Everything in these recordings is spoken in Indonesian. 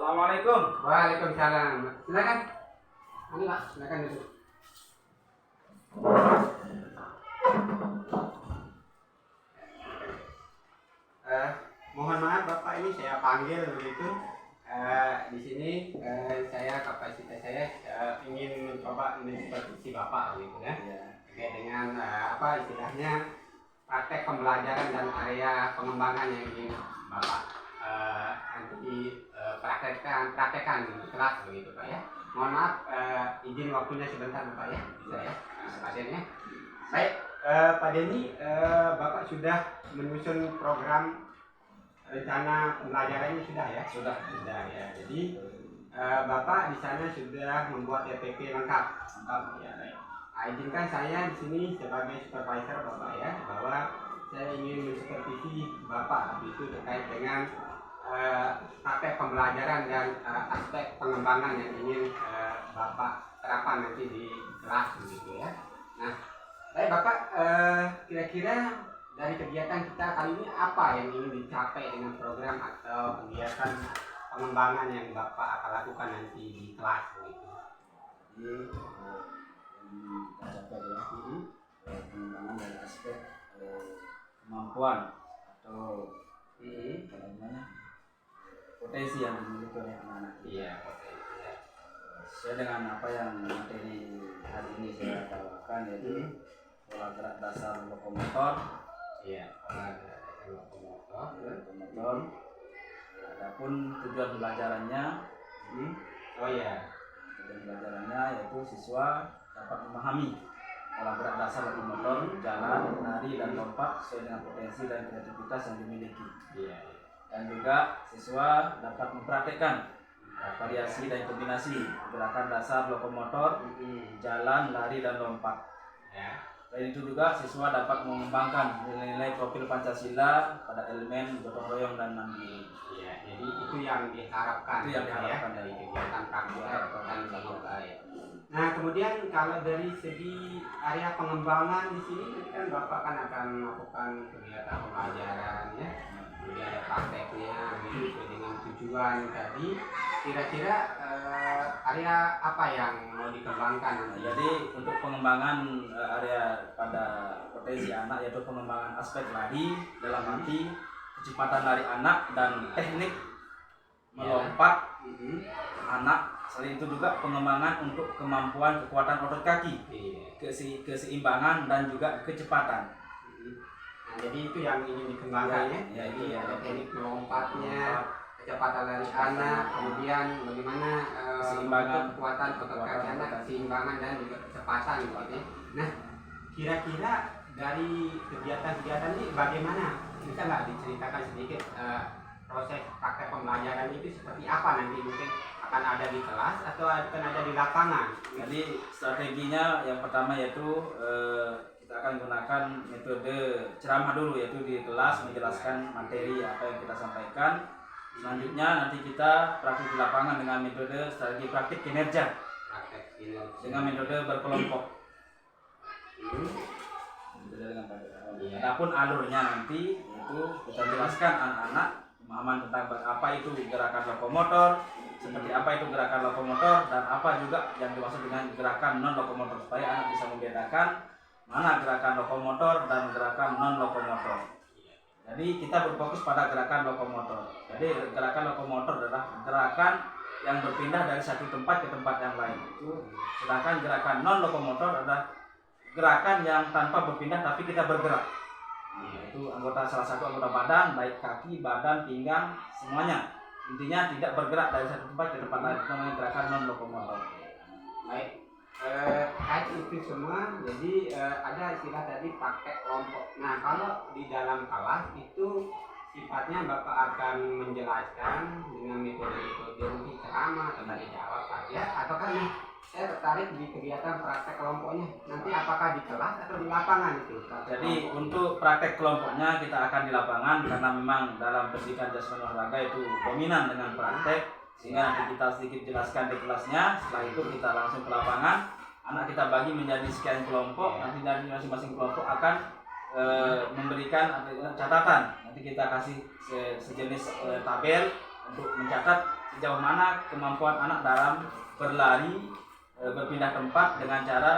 Assalamualaikum. Waalaikumsalam. Silakan. Anu Pak, silakan duduk. Mohon maaf Bapak, ini saya panggil begitu. Di sini saya kapasitas saya ingin mencoba mensupervisi Bapak begitu ya. Terkait dengan apa istilahnya praktek pembelajaran dan area pengembangan yang ingin Bapak nanti praktekkan di kelas begitu Pak ya. Mohon maaf, izin waktunya sebentar Bapak ya. Bisa ya, Pak Denny. Baik, Pak Denny, Bapak sudah menyusun program rencana pembelajarannya sudah ya? Sudah ya. Jadi Bapak di sana sudah membuat RPP lengkap. Ya, baik. Izinkan saya di sini sebagai supervisor Bapak ya, bahwa saya ingin mensupervisi Bapak itu terkait dengan praktek pembelajaran dan aspek pengembangan yang ingin Bapak terapkan nanti di kelas begitu ya. Nah, baik Bapak, kira-kira dari kegiatan kita kali ini apa yang ingin dicapai dengan program atau kegiatan pengembangan yang Bapak akan lakukan nanti di kelas begitu? Kita capai ya, pengembangan dari aspek kemampuan atau potensi yang dimiliki oleh anak-anak. Iya, potensi ya. Sesuai dengan apa yang materi hari ini saya bawakan, yaitu pola gerak dasar lokomotor. Iya, pola gerak dasar lokomotor. Adapun tujuan pembelajarannya, oh ya, tujuan pembelajarannya yaitu siswa dapat memahami pola gerak dasar lokomotor, jalan, lari, dan lompat sesuai dengan potensi dan kreativitas yang dimiliki. Iya. Dan juga siswa dapat mempraktekkan variasi dan kombinasi gerakan dasar lokomotor, jalan, lari, dan lompat. Ya. Selain itu juga siswa dapat mengembangkan nilai-nilai profil Pancasila pada elemen gotong royong dan mandiri. Iya, jadi itu yang diharapkan. Itu yang diharapkan ya, dari kegiatan praktik dan baik. Nah, kemudian kalau dari segi area pengembangan di sini kan Bapak kan akan melakukan kegiatan pembelajaran ya. Kemudian ada prakteknya gitu, sesuai dengan tujuan tadi. Kira-kira area apa yang mau dikembangkan? Jadi untuk pengembangan area pada potensi anak, yaitu pengembangan aspek lari dalam arti kecepatan lari anak dan teknik melompat anak. Selain itu juga pengembangan untuk kemampuan kekuatan otot kaki, keseimbangan dan juga kecepatan. Nah, jadi itu yang ingin dikembangkan ya. Jadi ada teknik melompatnya, kecepatan lari anak, kemudian bagaimana keseimbangan kekuatan otot kaki anak, keseimbangan dan juga kecepatan gitu ya. Nah, kira-kira dari kegiatan-kegiatan ini bagaimana? Bisa nggak diceritakan sedikit proses praktek pembelajaran itu seperti apa nanti, mungkin akan ada di kelas atau akan ada di lapangan? Jadi strateginya yang pertama yaitu kita akan gunakan metode ceramah dulu, yaitu di kelas menjelaskan materi apa yang kita sampaikan. Selanjutnya nanti kita praktik di lapangan dengan metode strategi praktik kinerja, dengan metode berkelompok. Adapun alurnya nanti yaitu kita jelaskan anak-anak pemahaman tentang apa itu gerakan lokomotor, seperti apa itu gerakan lokomotor, dan apa juga yang dimaksud dengan gerakan non lokomotor, supaya anak bisa membedakan mana gerakan lokomotor dan gerakan non lokomotor. Jadi kita berfokus pada gerakan lokomotor. Jadi gerakan lokomotor adalah gerakan yang berpindah dari satu tempat ke tempat yang lain. Sedangkan gerakan non lokomotor adalah gerakan yang tanpa berpindah tapi kita bergerak. Itu salah satu anggota badan, baik kaki, badan, pinggang, semuanya. Intinya tidak bergerak dari satu tempat ke tempat lain. Itu namanya gerakan non lokomotor. Baik, terkait itu semua, jadi ada istilah tadi praktek kelompok. Nah, kalau di dalam kelas itu sifatnya Bapak akan menjelaskan dengan metode-metode mungkin ceramah atau tanya jawab saja, ataukah nih saya tertarik di kegiatan praktek kelompoknya, nanti apakah di kelas atau di lapangan itu? Jadi untuk praktek kelompoknya kita akan di lapangan, karena memang dalam pendidikan jasmani olahraga itu dominan dengan praktek, sehingga nanti kita sedikit jelaskan di kelasnya. Setelah itu kita langsung ke lapangan, anak kita bagi menjadi sekian kelompok. Nanti dari masing-masing kelompok akan memberikan catatan. Nanti kita kasih sejenis tabel untuk mencatat sejauh mana kemampuan anak dalam berlari, berpindah tempat dengan cara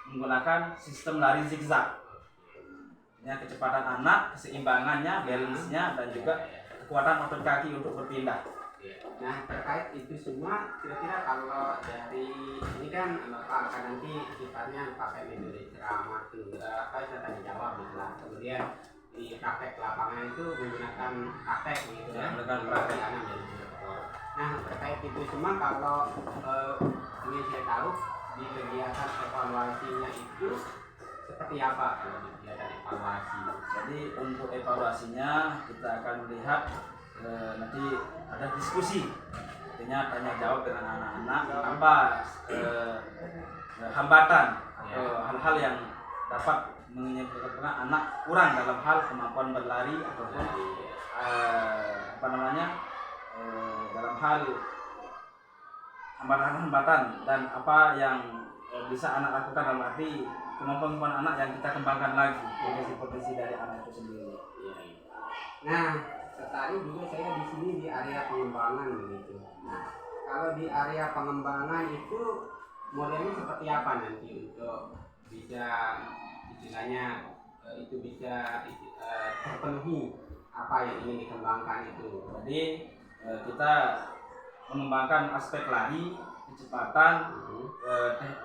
menggunakan sistem lari zigzag. Ya, kecepatan anak, keseimbangannya, balance-nya, dan juga kekuatan otot kaki untuk berpindah. Nah, terkait itu semua, kira-kira kalau dari ini kan Bapak akan nanti sifatnya pakai metode ceramah tuh, saya tanya jawab gitu lah. Kemudian di praktek lapangan itu menggunakan praktek gitu ya. Menggunakan praktek. Nah, terkait itu semua kalau ingin saya tahu di kegiatan evaluasinya itu seperti apa kalau di kegiatan evaluasi? Jadi untuk evaluasinya kita akan melihat nanti ada diskusi, artinya tanya jawab dengan anak-anak apa hambatan atau hal-hal yang dapat menyebabkan anak kurang dalam hal kemampuan berlari ataupun dalam hal hambatan-hambatan dan apa yang bisa anak lakukan dalam arti kemampuan anak yang kita kembangkan lagi, potensi-potensi dari anak itu sendiri. Nah, tertarik juga saya di sini di area pengembangan begitu. Nah, kalau di area pengembangan itu modelnya seperti apa nanti untuk bisa istilahnya itu bisa terpenuhi apa yang ingin dikembangkan itu. Jadi kita mengembangkan aspek lari, kecepatan,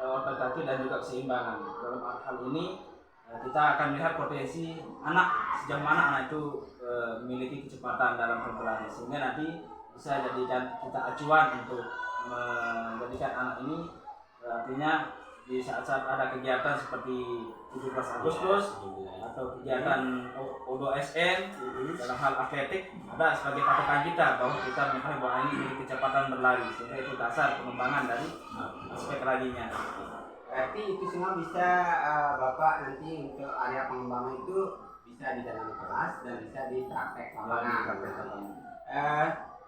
otot kaki dan juga keseimbangan. Dalam hal ini kita akan melihat potensi anak, sejauh mana anak itu memiliki kecepatan dalam berlari, sehingga nanti bisa jadikan kita acuan untuk menjadikan anak ini artinya di saat-saat ada kegiatan seperti 17 Agustus atau kegiatan O2SN dalam hal atletik, ada sebagai patokan kita bahwa kita mengetahui bahwa ini memiliki kecepatan berlari, sehingga itu dasar pengembangan dari aspek larinya. Berarti itu semua bisa Bapak nanti untuk area pengembangan itu bisa di dalam kelas dan bisa di praktek lapangan.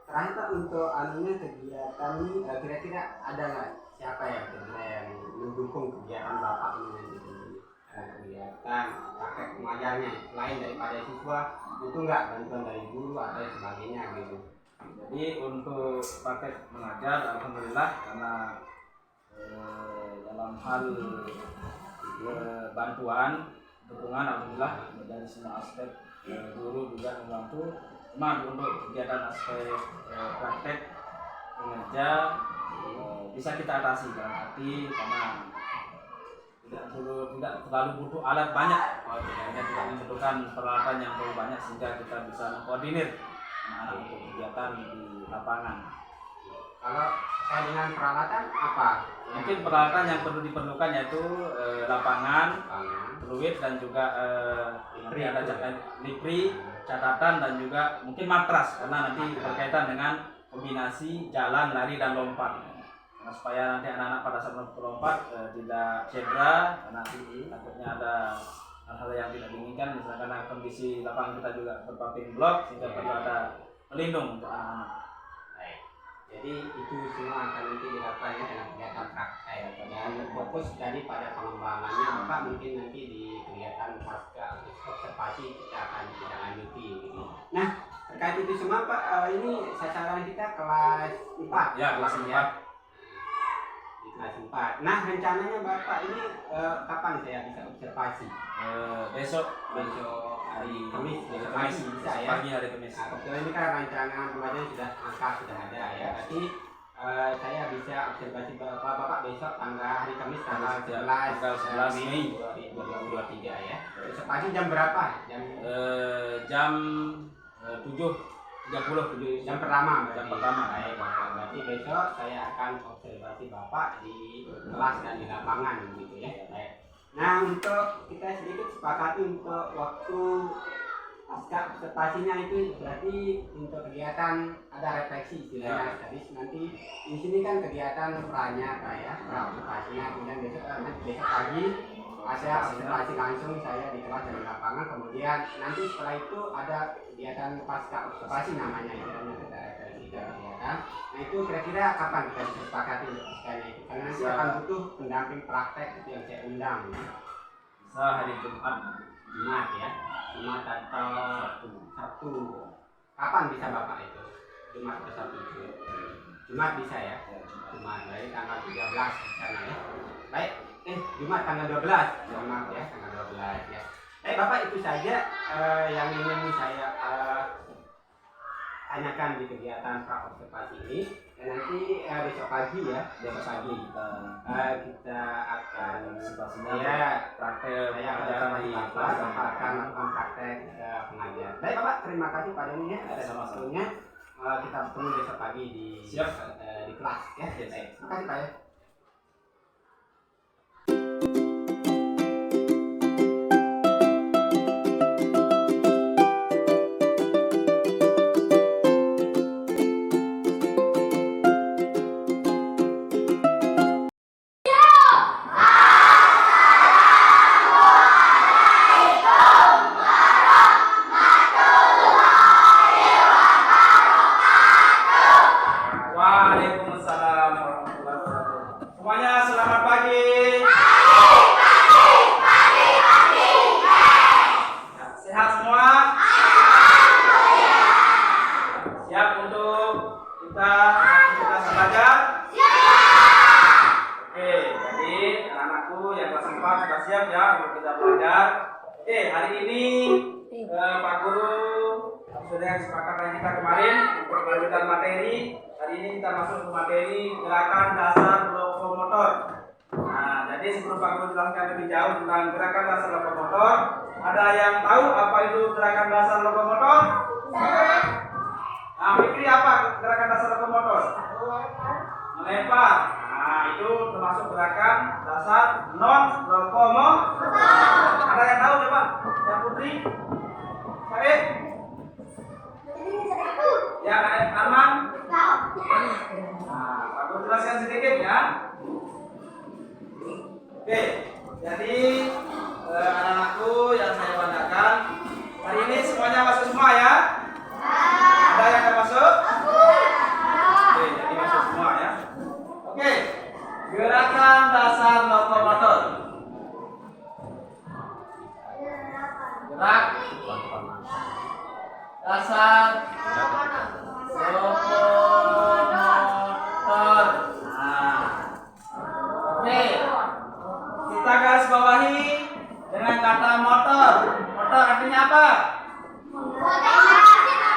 Terakhir Pak, untuk anunya kegiatan ini kira-kira ada nggak siapa ya kira-kira yang mendukung kegiatan Bapak ini nanti kegiatan praktek mengajarnya selain daripada siswa itu nggak bantuan dari guru atau sebagainya gitu. Jadi untuk praktek mengajar alhamdulillah karena dalam hal bantuan dukungan alhamdulillah dari semua aspek, guru juga membantu. Cuma untuk kegiatan aspek praktek mengajar bisa kita atasi dalam arti karena tidak terlalu butuh alat banyak, hanya tidak membutuhkan peralatan yang terlalu banyak sehingga kita bisa mengkoordinir anak-anak untuk kegiatan di lapangan. Kalau dengan peralatan apa? Mungkin peralatan yang perlu diperlukan yaitu lapangan, fluid dan juga lipri, catatan dan juga mungkin matras karena nanti berkaitan dengan kombinasi jalan, lari dan lompat. Nah, supaya nanti anak-anak pada saat melompat tidak cedera karena takutnya ada hal-hal yang tidak diinginkan, misalnya karena kondisi lapangan kita juga berpaving block sehingga perlu ada pelindung untuk anak-anak. Jadi itu semua akan nanti dilakukan ya dengan kegiatan praktek dan fokus tadi pada pengembangannya Bapak mungkin nanti di kegiatan pasca observasi kita akan tidak lanjuti gitu. Nah, terkait itu semua Pak, ini sasaran kita kelas 4 ya, kelas 4 ya. Di kelas 4. Nah, rencananya Bapak ini kapan saya bisa observasi? Besok hari Kamis, besok pagi bisa ya. Pagi hari Kamis. Nah, kebetulan ini kan rancangan pembelajaran sudah angka sudah ada ya. Berarti saya bisa observasi Bapak besok tanggal hari Kamis tanggal 11 Mei 2023 ya. Besok pagi jam berapa? Jam 7.30 jam pertama. Jam pertama. Baik, berarti besok saya akan observasi Bapak di kelas dan di lapangan gitu ya. Baik. Nah, untuk kita sedikit sepakati untuk waktu pasca observasinya itu berarti untuk kegiatan ada refleksi istilahnya. Jadi nanti di sini kan kegiatan pranya kayak observasinya, kemudian besok pagi ada observasi langsung saya di kelas dan di lapangan, kemudian nanti setelah itu ada kegiatan pasca observasi namanya istilahnya kita refleksi kegiatan. Nah, itu kira-kira kapan kita bisa sepakati untuk paskanya itu? Karena nanti akan butuh pendamping praktek itu yang saya undang. Bisa hari Jumat Ya, Jumat atau Sabtu. Kapan bisa Bapak itu? Jumat atau Sabtu? Jumat bisa ya. Jumat dari tanggal 13 sana ya. Baik, Jumat tanggal 12. Maaf ya, tanggal 12 ya. Bapak itu saja yang ingin saya tanyakan di kegiatan pra-observasi ini. Dan nanti besok pagi kita akan praktek saya pelajaran di kelas akan melakukan praktek pengajian. Baik Bapak, terima kasih pada ini ya atas waktunya. Kita bertemu besok pagi di kelas ya. Baik, terima kasih Pak ya. Waalaikumsalam warahmatullahi wabarakatuh. Semuanya selamat pagi. Sehat semua? Siap untuk kita aktivitas belajar? Oke, jadi anak-anakku yang kelas 4 sudah siap ya untuk kita belajar. Oke, hari ini Pak Guru sudah sepakat dengan kita kemarin untuk melanjutkan materi. Hari ini kita masuk ke materi gerakan dasar lokomotor. Nah, jadi sebelum Pak Guru jelaskan lebih jauh tentang gerakan dasar lokomotor, ada yang tahu apa itu gerakan dasar lokomotor? Nah, Fikri apa gerakan dasar lokomotor? Melempar. Nah, itu termasuk gerakan dasar non lokomotor. Ada yang tahu coba? Yang Putri? Said? Ya, Arman? Nah, aku jelaskan sedikit ya. Oke, jadi anak-anakku yang saya banggakan, hari ini semuanya masuk semua ya? Ada yang nggak masuk? Oke, jadi masuk semua ya. Oke, gerakan dasar lokomotor. Gerak dasar lokomotor. Nah, oke, kita garis bawahi dengan kata motor. Motor artinya apa?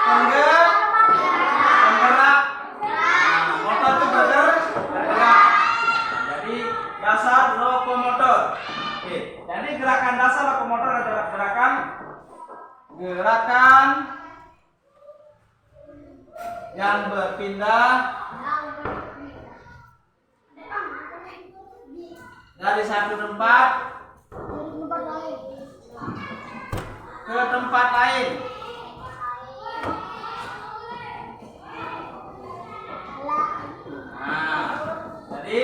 Penggerak. Nah, motor itu bergerak. Jadi dasar lokomotor. Oke, jadi gerakan dasar lokomotor adalah gerakan yang berpindah dari satu tempat ke tempat lain. Nah, jadi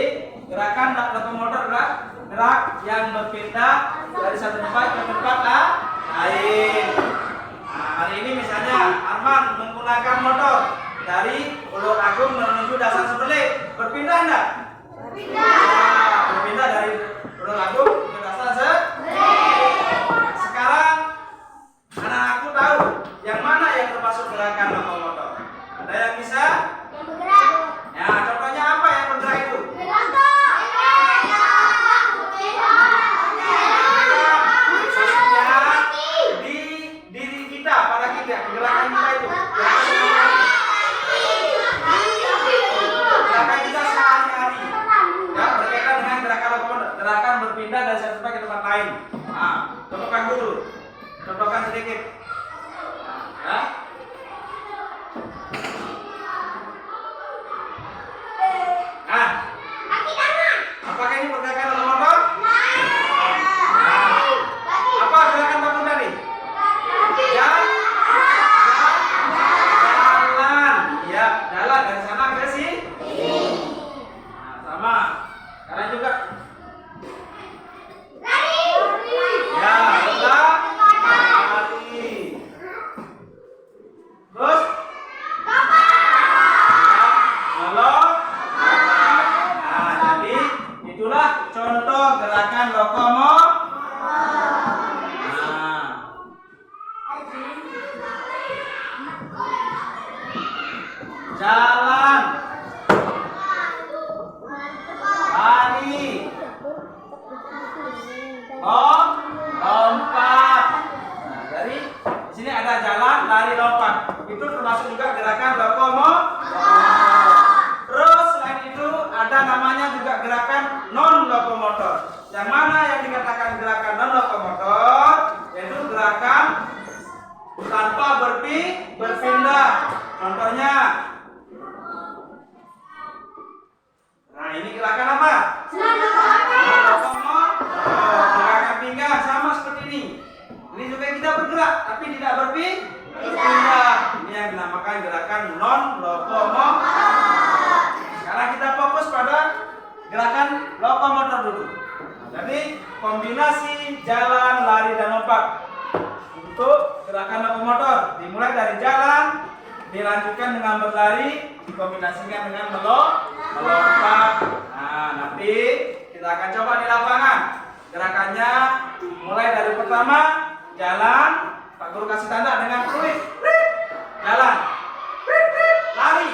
gerakan lokomotor adalah gerak yang berpindah dari satu tempat ke tempat lain. Nah, hari ini misalnya Arman menggunakan motor dari Ulur Agung menuju Dasar Sebelik, berpindah enggak? Berpindah dari Ulur Agung ke Dasar Sebelik. Sekarang anak-anakku tahu yang mana yang termasuk gerakan lokomotor. Ada yang bisa? Yang bergerak. Ya, contohnya apa yang bergerak itu? Di diri kita, pada kita, gerakan kita itu. Gerakan kita sehari-hari. Ya, berkaitan dengan gerakan lokomotor, gerakan berpindah dari satu tempat ke tempat lain. Nah, contohkan dulu. Contohkan sedikit. Ya. Nah, apakah ini pergerakan lokomotor? Apa gerakan bangun tadi? Jalan. Ya, jalan dari sana ke sini. Nah, sama. Karena juga. Ya, betul. Lari. Terus? Melok. Nah, jadi itulah contoh gerakan lokomotor. Nah, jalan. lokomotor dulu. Jadi kombinasi jalan, lari, dan lompat untuk gerakan lokomotor dimulai dari jalan, dilanjutkan dengan berlari, dikombinasikan dengan melompat. Nah, nanti kita akan coba di lapangan. Gerakannya mulai dari pertama jalan, Pak Guru kasih tanda dengan fluid. Jalan, lari,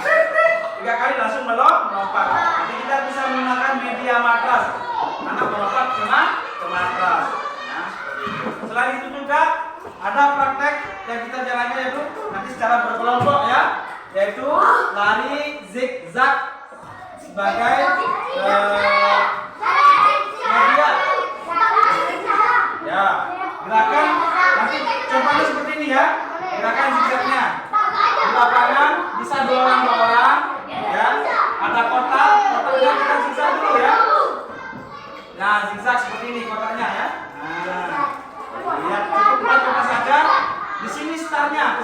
3 kali langsung melompat. Nanti kita bisa menggunakan media matras. Anak melompat ke matras. Nah, seperti itu. Selain itu juga ada praktek yang kita jalankan yaitu nanti secara berkelompok ya, yaitu lari zigzag sebagai media. Ya, gerakan nanti contohnya seperti ini ya, gerakan zigzagnya. Di lapangan bisa 2 orang, ya. Ada kotaknya kita zigzag dulu ya. Nah, zigzag seperti ini kotaknya ya. Nah, lihat cukup 4 kotak saja. Di sini startnya,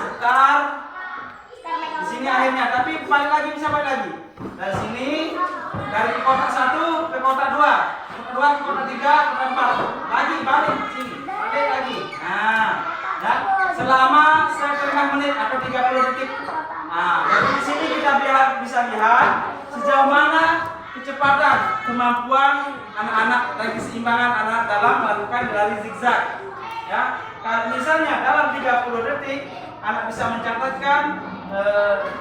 di sini akhirnya. Tapi balik lagi, bisa balik lagi. Dari sini, dari kotak 1 ke kotak 2, kotak 2 ke kotak 3, kotak 4. Lagi balik sini, balik lagi. Nah, ya, selama setengah menit atau 30 detik. Nah, dari sini kita bisa lihat sejauh mana kecepatan, kemampuan anak-anak dan keseimbangan anak dalam melakukan lari zigzag. Ya, kalau misalnya dalam 30 detik anak bisa mencatatkan,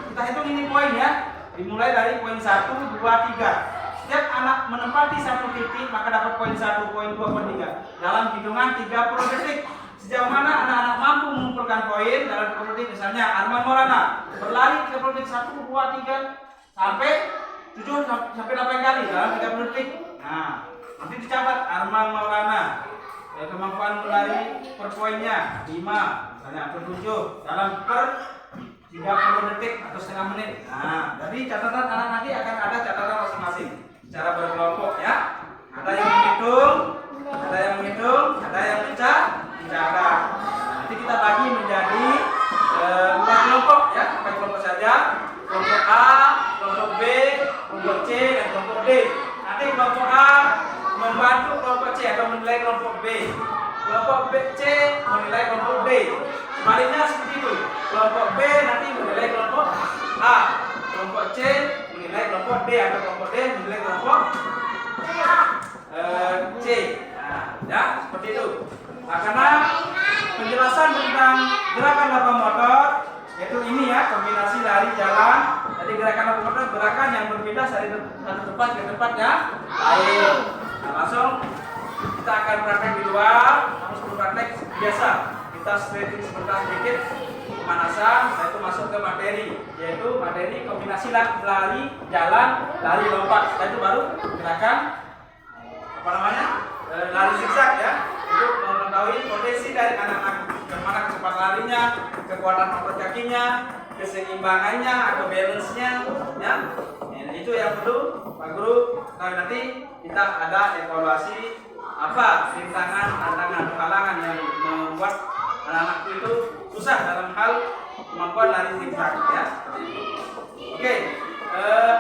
kita hitung ini poin ya, dimulai dari poin 1, 2, 3. Setiap anak menempati 1 titik maka dapat poin 1, poin 2, poin 3 dalam hitungan 30 detik. Sejauh mana anak-anak mampu mengumpulkan poin dalam 30 detik. Misalnya Arman Maulana berlari 30 detik, 1, 2, 3 sampai 7 sampai 8 kali dalam 30 detik. Nah, nanti dicatat Arman Maulana kemampuan berlari per poinnya 5 misalnya atau 7 dalam per 30 detik atau setengah menit. Nah, jadi catatan anak nanti akan ada catatan masing-masing secara berkelompok ya. Ada yang menghitung, ada yang mencatat. Nah, nanti kita bagi menjadi 4 kelompok ya, 4 kelompok saja. Kelompok A, kelompok B, kelompok C, dan kelompok D. Nanti kelompok A membantu kelompok C atau menilai kelompok B. Kelompok B, C menilai kelompok D. Sebaliknya seperti itu. Kelompok B nanti menilai kelompok A. Kelompok C menilai kelompok D atau kelompok D menilai kelompok C. Nah, ya seperti itu. Nah, karena penjelasan tentang gerakan lokomotor yaitu ini ya, kombinasi lari jalan. Jadi gerakan lokomotor gerakan yang berbeda dari satu tempat ke tempat yang lain. Nah, langsung kita akan praktek di luar. Namun sebelum praktek biasa kita stretching sebentar sedikit pemanasan, setelah itu masuk ke materi, yaitu materi kombinasi lari jalan, lari lompat. Setelah itu baru gerakan apa namanya, lari zigzag ya, untuk mengetahui potensi dari anak-anak, bagaimana kecepatan larinya, kekuatan otot kakinya, keseimbangannya atau balance-nya ya. Nah, itu yang perlu Pak Guru. Nah, nanti kita ada evaluasi apa rintangan, tantangan, halangan yang membuat anak-anak itu susah dalam hal kemampuan lari zigzag ya. Oke,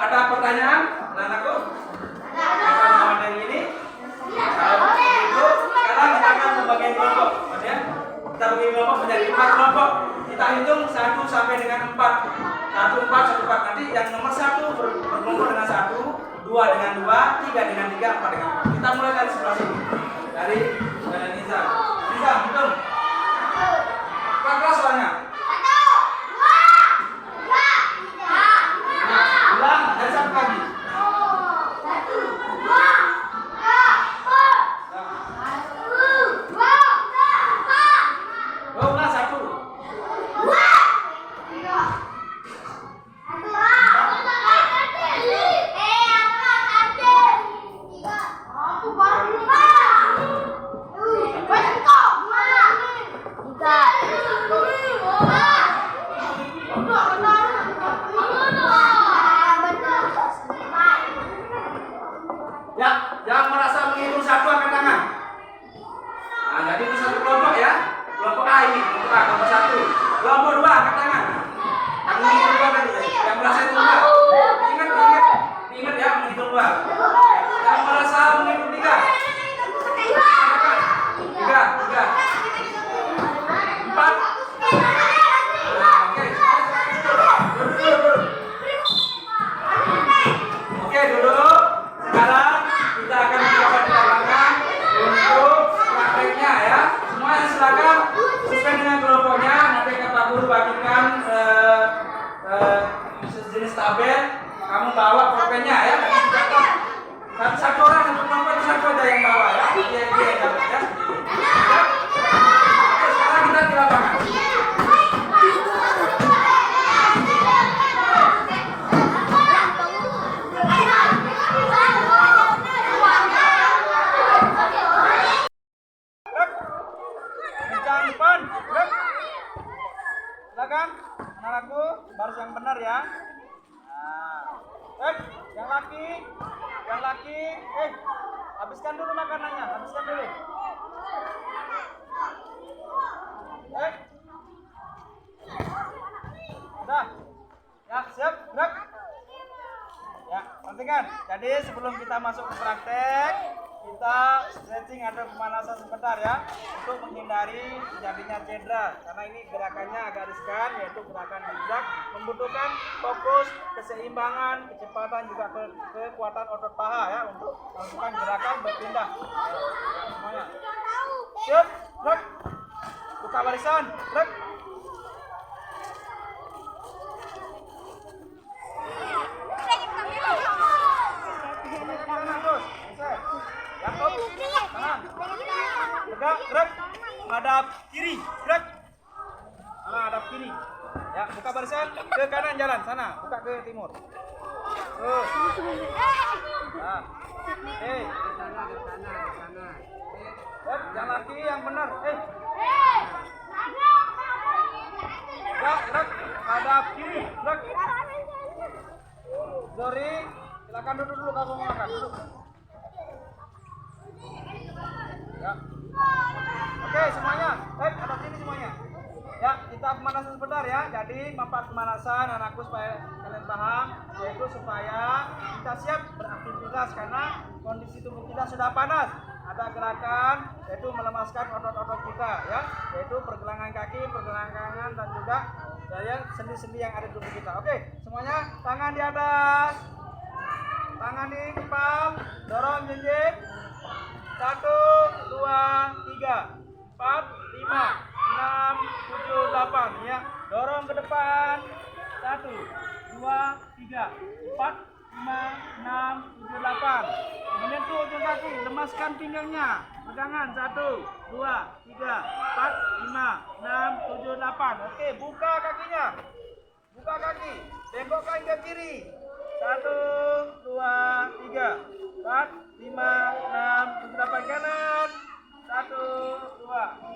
ada pertanyaan anak-anakku? Apa materi ini? Kalau begitu, sekarang kita akan membagi kelompok, ya. Kita bagi kelompok menjadi 4 kelompok. Kita hitung 1 sampai dengan 4. 1, 4, 1, 4. Nanti yang nomor 1 berkelompok dengan 1, 2 dengan 2, 3 dengan 3, 4 dengan 4. Kita mulai dari sebelah sini. Dari Nizam. Nizam, hitung. Kelas soalnya. 1, 2, 3, 4. Ulang dari 1 lagi. 1, 2, 3, 4. Oh, ulang 1. 3. Ya, yang merasa menghitung 1 angkat tangan. Nah, jadi itu 1 kelompok ya. Kelompok A ini, kelompok A, kelompok 1. Kelompok 2 angkat tangan. Yang menghitung 2 tadi, yang merasa itu 2. Ingat ya, menghitung 2. Yang merasa Abel, kamu bawa pulpennya ya. Dan satu orang untuk perempuan satu aja yang bawa ya. Dia yang dapat ya. Ya. Oke, sekarang kita di lapangan. Kencang depan. Silakan, anak-anakku, baris yang benar ya. Nah, yang laki, habiskan dulu makanannya, habiskan dulu. Udah, ya siap, gerak. Ya, perhatikan. Jadi sebelum kita masuk ke praktek, kita stretching atau pemanasan sebentar ya, untuk menghindari terjadinya cedera. Karena ini gerakannya agak riskan, yaitu gerakan zigzag, membutuhkan fokus, keseimbangan, kecepatan juga kekuatan otot paha ya untuk melakukan gerakan berpindah. Semuanya. Siap, gerak. Buka barisan, gerak. Tegak, gerak, hadap kiri, gerak. Hadap kiri. Ya, buka barisan ke kanan jalan sana, buka ke timur. Terus. Nah. Yang laki yang benar. Gerak, gerak, hadap kiri, gerak. Zori, silakan duduk dulu kalau mau makan. Duduk. Ya. Oke semuanya, baik hadap sini semuanya. Ya kita pemanasan sebentar ya. Jadi manfaat pemanasan anakku supaya kalian paham, yaitu supaya kita siap beraktivitas karena kondisi tubuh kita sudah panas. Ada gerakan yaitu melemaskan otot-otot kita ya, yaitu pergelangan kaki, pergelangan tangan dan juga daya sendi-sendi yang ada di tubuh kita. Oke semuanya tangan di atas, tangan di kepal, dorong jinjit. 1, 2, 3, 4, 5, 6, 7, 8 ya. Dorong ke depan. 1, 2, 3, 4, 5, 6, 7, 8. Menyentuh ujung kaki, lemaskan pinggangnya. Pegangan 1, 2, 3, 4, 5, 6, 7, 8. Oke, buka kakinya. Buka kaki. Tembokkan ke kiri. 1, 2, 3, 4, 5, 6, 7, 8 kanan. 1, 2,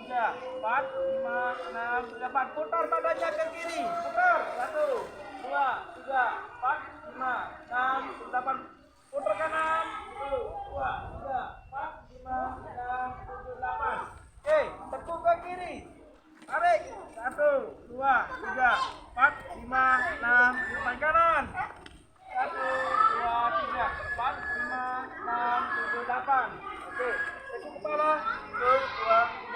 3, 4, 5, 6, 7, 8. Putar badannya ke kiri. Putar. 1, 2, 3, 4, 5, 6, 7, 8. Putar kanan. 1, 2, 3, 4, 5, 6, 7, 8. Oke, tekuk ke kiri. Tarik. 1, 2, 3, 4, 5, 6, 7, 8 kanan. 1, 2, 3, 4, 5, 6, 7, 8. Oke, tekuk kepala. 1, 2,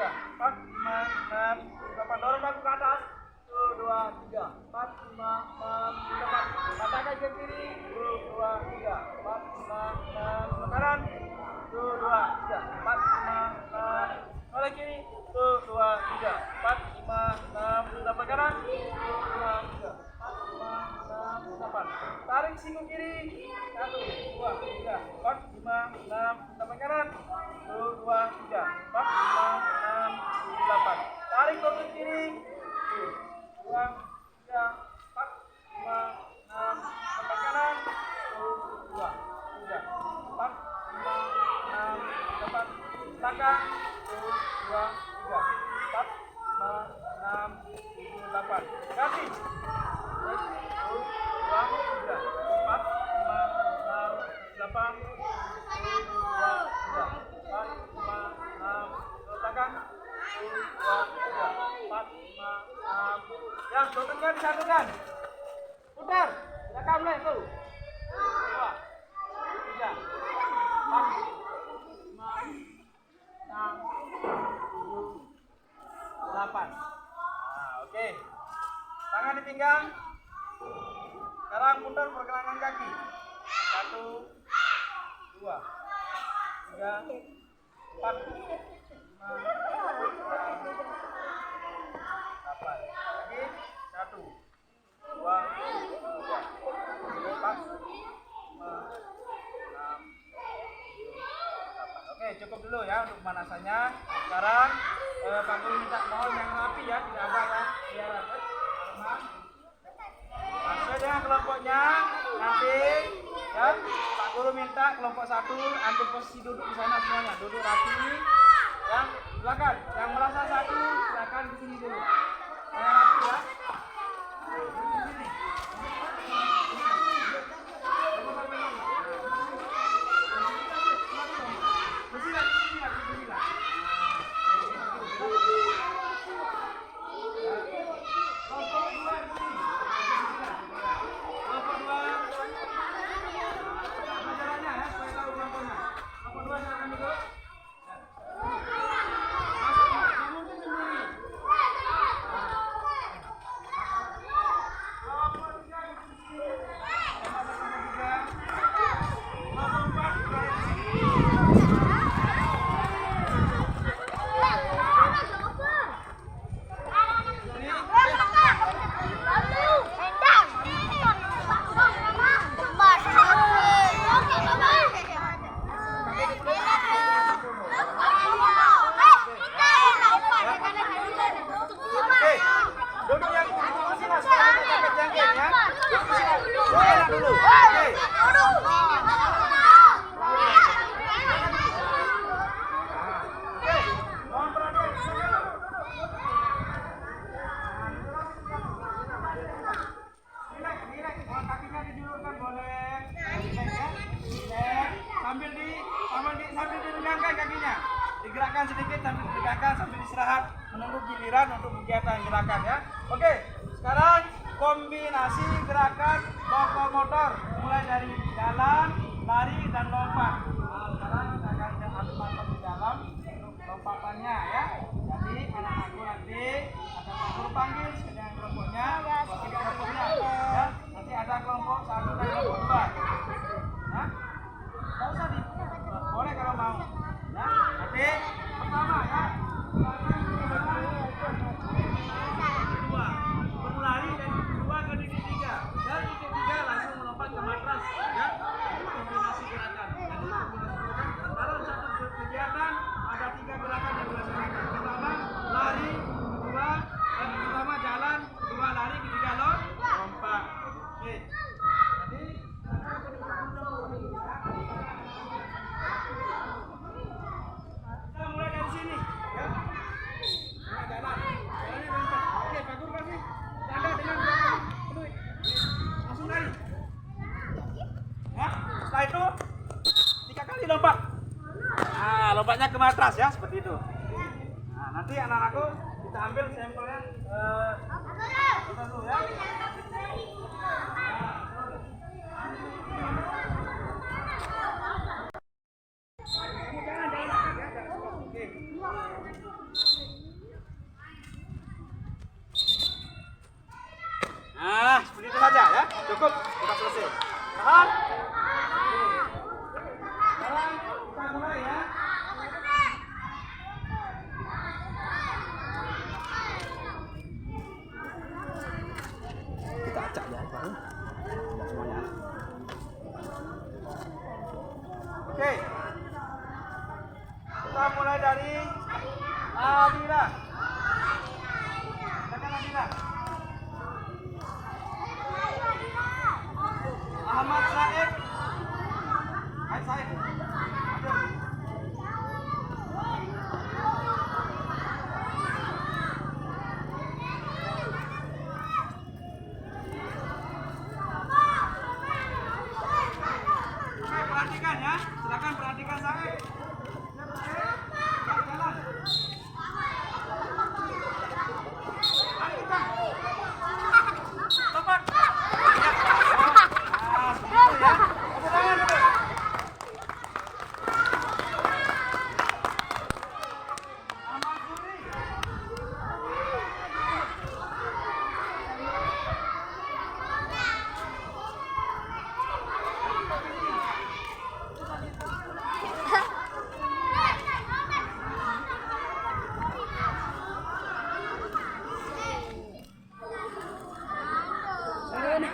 3, 4, 5, 6, 7, 8. Dorong bahu ke atas. 1, 2, 3, 4, 5, 6, 7, 8. Katakan ke kiri. 1, 2, 3, 4, 5, 6, ke kanan. 1, 2, 3, 4, 5, 6. Oleh kiri. 1, 2, 3, 4, 5, 6, 7, 8 kanan. 1, 2, 3, 4, 5, 6, 7, 8. Tarik siku kiri. 1, 2, 3, 4, 5, 6, 7, 8 kanan. 1, 2, 3, 4, 5, 6, 7, 8. Tarik lutut kiri. 1, 2, 3, 4, 5, 6, 8 kanan. 1, 2, 3, 4, 5, 6, 8. Belakang. 1, 2, 3, 4, 5, 6, 7, 8. Kaki. 1, 2, 3, 4, 5, 6, 8. 1, 2, 3, 4, 5, 6. Belakang. 1, 2, 3, 4, 5, 6. Ya, lututnya disatukan. Putar. Belakang mulai tuh. 2, 3, 4, 5, 6, 7, 8. Nah, oke. Tangan di pinggang. Sekarang putar pergelangan kaki. 1, 2, 3, 4, 5, 6, 8. Lagi. 1, 2, 3, cukup dulu ya untuk pemanasannya. Sekarang Pak Guru minta mohon yang rapi ya, tidak ada yang biaran. Sesuai dengan kelompoknya nanti ya. Pak Guru minta kelompok 1 ambil posisi duduk di sana semuanya, duduk rapi. Ya, silakan. Yang merasa satu silakan di sini dulu. Saya rapi ya. Sambil diregangkan kakinya, digerakkan sedikit sambil diregangkan sambil istirahat menunggu giliran untuk kegiatan gerakan ya. Oke, sekarang kombinasi gerakan lokomotor mulai dari jalan, lari dan lompat. Nah, sekarang akan mantap di dalam untuk lompatannya ya. Jadi anak-anakku nanti akan Guru panggil dengan kelompoknya, kelompoknya ya. Nanti ada kelompok 1 dan kelompok 2. Nah, nggak usah di boleh kalau mau ya. Nanti pertama ya kedua berlari dari kedua ke titik 3 dan titik 3 langsung melompat ke matras ya. Kombinasi gerakan dalam satu kegiatan ada 3 gerakan yang dilaksanakan. Pertama lari, pertama jalan, kedua lari, ketiga lompat. Oke, nanti kita mulai dari sini ya. Nah, jalan. Jalannya lompat. Oke, Pak Guru kasih tanda dengan gerakan penuh. Langsung lari. Ya, setelah itu 3 kali lompat. Nah, lompatnya ke matras ya, seperti itu. Nah, nanti anak-anakku kita ambil sampelnya kita dulu ya. Nah, seperti itu saja ya. Cukup, kita selesai. Paham? Sekarang kita mulai ya. Kita acak ya, baru. Tidak semuanya. Oke. Kita mulai dari Adila. Silakan Adila. Ahmad Said. Hai Said. Ayo. Oke, perhatikan ya. Silakan perhatikan Said. Jalan. Mari kita. Lompat.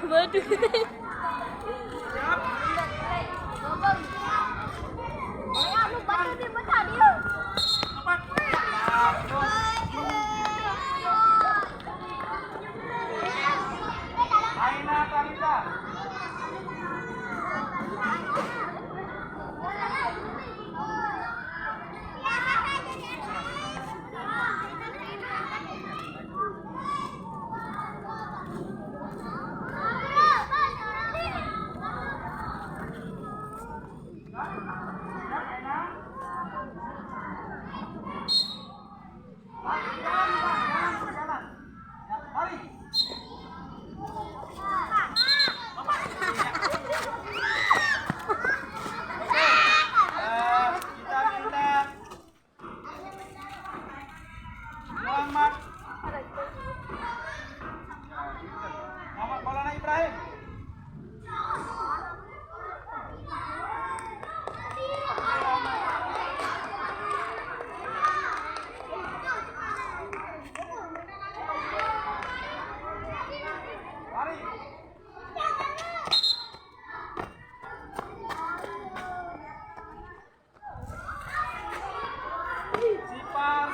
Waduh. Siap. Ayo, lu bantu di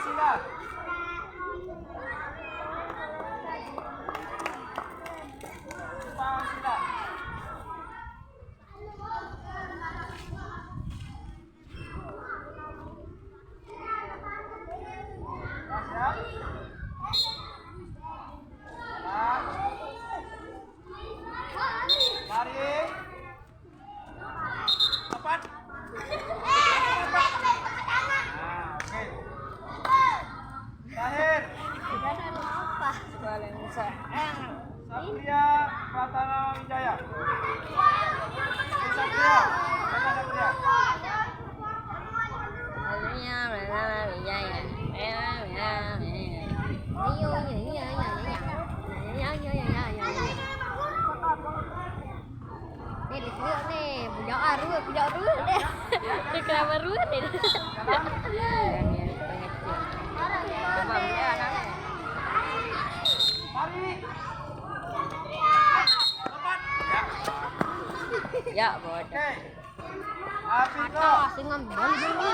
sila. Jepang sila. Siap. Lari. Cepat. Nah, oke. Terakhir. Satria Pratama Wijaya. Satria. Satria. Kenapa ruwet ini? Mari. Cepat. Ya, bodoh. Oke. Apiko. Masih ngambil dulu.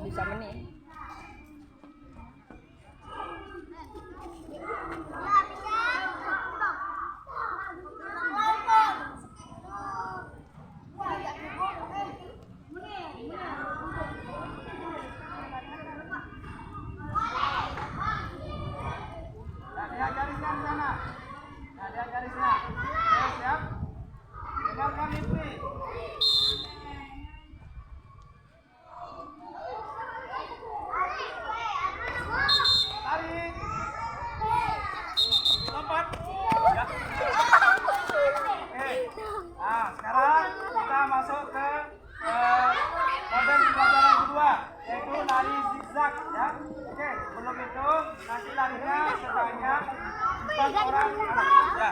Bisa menit. Lihat garisnya di sana. Nah, lihat garisnya. Oke, siap. Dengarkan Lipri. Tarik. Lompat. Ya. Oke. Nah, sekarang kita masuk ke model pelajaran kedua, yaitu lari zigzag, ya. Oke, sebelum itu nanti larinya sebanyak 4 orang anak. Ya.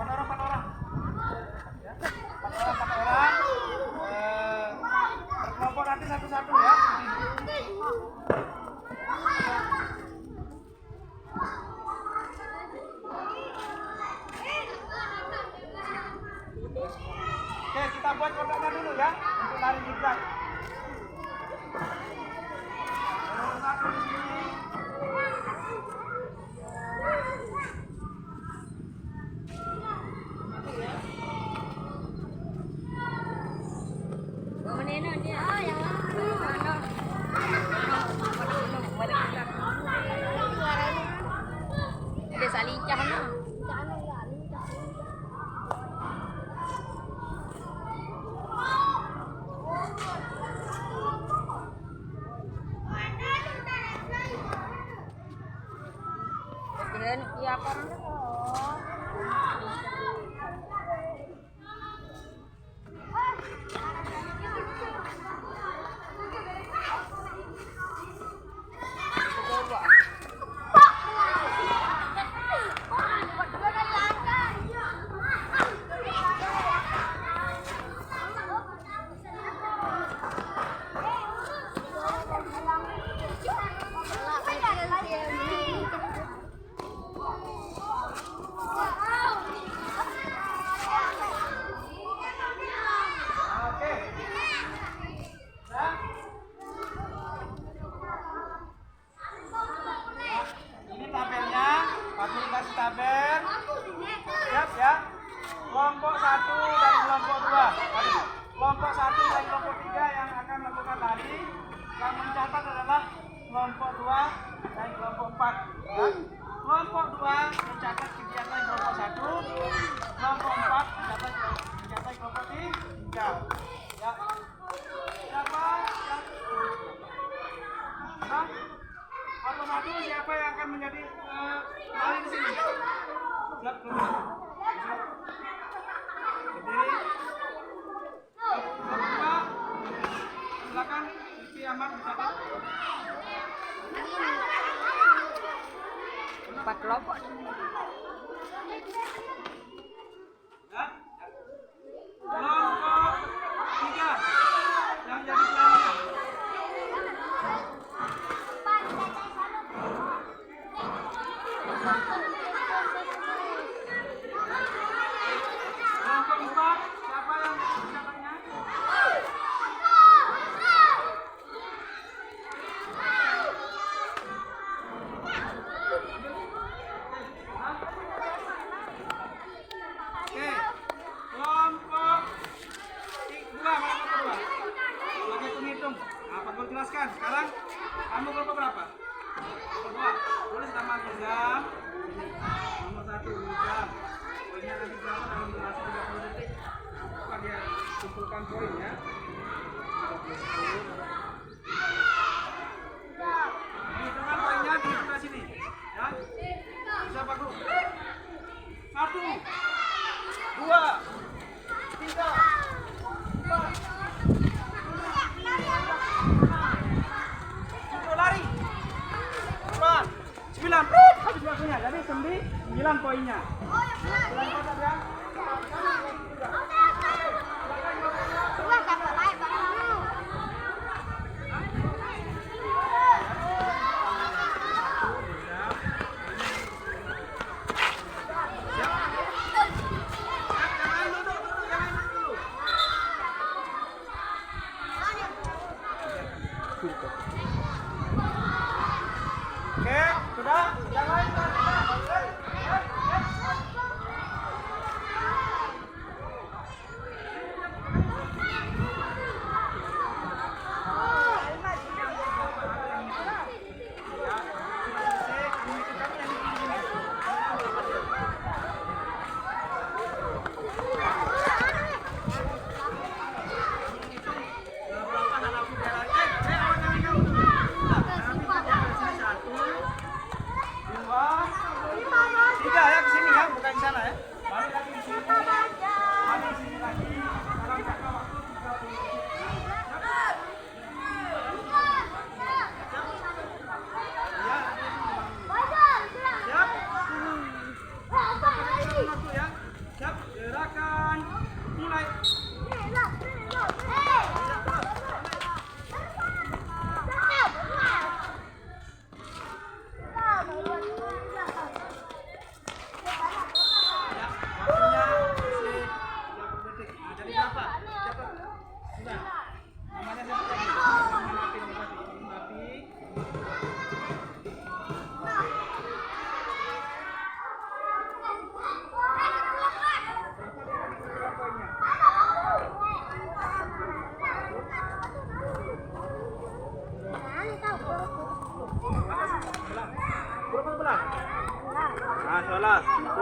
4 orang. Ya. 4 orang. Berkelompok nanti satu-satu, ya. Oke, kita buat kotaknya dulu, ya, untuk lari zigzag. Satu di sini. Desa lincah no. Keren ya kan. Tabel. Siap, ya. Kelompok 1 dan kelompok 2. Kelompok 1 dan kelompok 3 yang akan melakukan lari. Yang mencatat adalah kelompok 2 dan kelompok 4. Ya. Kelompok 2 mencatat kegiatan kelompok 1. Kelompok 4 mencatat kelompok 3. Ya. Siapa? Kelompok 1 siapa yang akan menjadi lari di sini? Siap, kelompok. Berdiri. Kelompok 2. Silakan, Rizky Ahmad mencatat. 4 kelompok. Ya. Kelompok 3 yang jadi pelarinya. Kelompok 4 siapa yang mencatatnya? kan? Sekarang kamu kelompok berapa? Kelompok 2. Tulis nama Nizam. Nomor 1 Nizam. Poinnya nanti berapa dalam durasi 30 detik. Apa dia kumpulkan poin ya? Hitungan poinnya di sebelah sini. Ya. Bisa Pak Guru? 1, 2, 3, 4. Lari 4, 9, habis waktunya. Jadi 9 poinnya. 9 kotak ya. Oke, sudah? Yang lain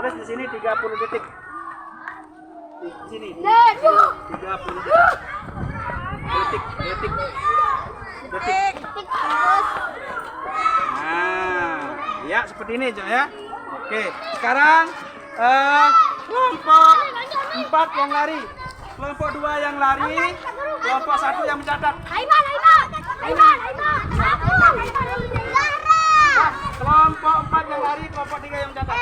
tulis di sini 30 detik. Di sini 30 detik. Detik. Nah, ya seperti ini Cok ya. Oke, sekarang kelompok 4 yang lari, kelompok 2 yang lari, kelompok 1 yang mencatat. Kelompok 4 yang lari, kelompok 3 yang mencatat.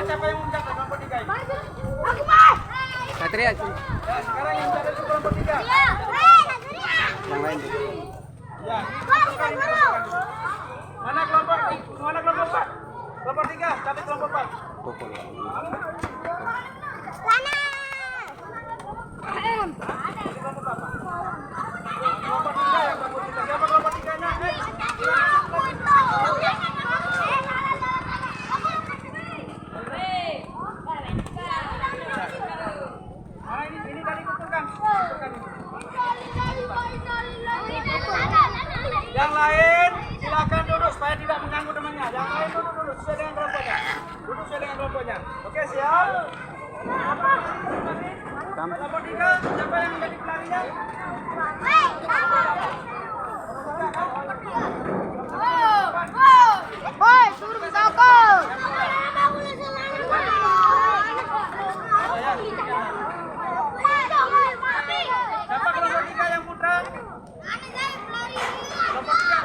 Siapa yang mencatat kelompok 3 ini? Satria. Ya, sekarang yang mencatat itu kelompok 3. Yang lain tuh. Ya, mana kelompok 4? Kelompok 3, catat kelompok 4. Pukul. Kelompok 3 ya, siapa kelompok 3-nya? Ini tadi kumpulkan. Yang lain silakan duduk supaya tidak mengganggu temannya. Yang lain duduk sesuai dengan kelompoknya. Duduk sesuai dengan kelompoknya. Oke, siap? Kelompok 3, siapa yang menjadi pelarinya? Suruh bersokong. Siapa kelompok 3 yang putra? Kelompok 3.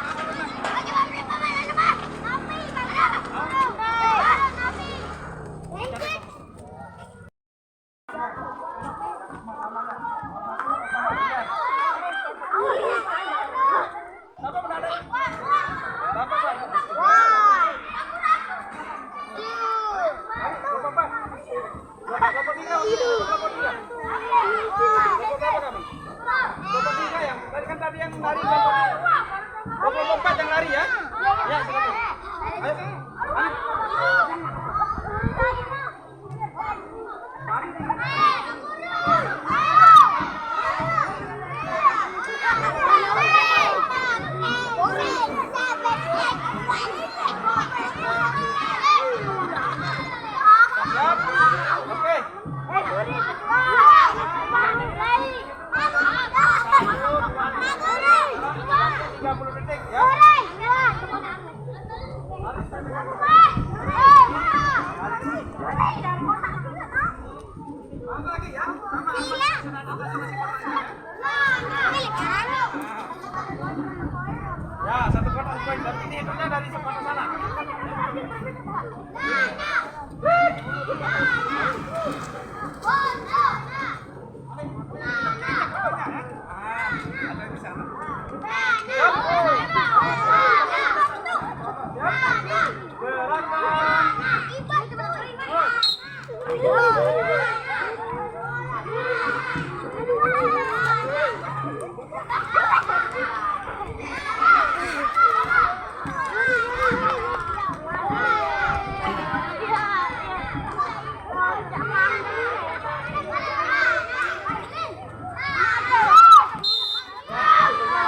poin. Berarti dihitungnya dari sebelah sana. Ada di sana.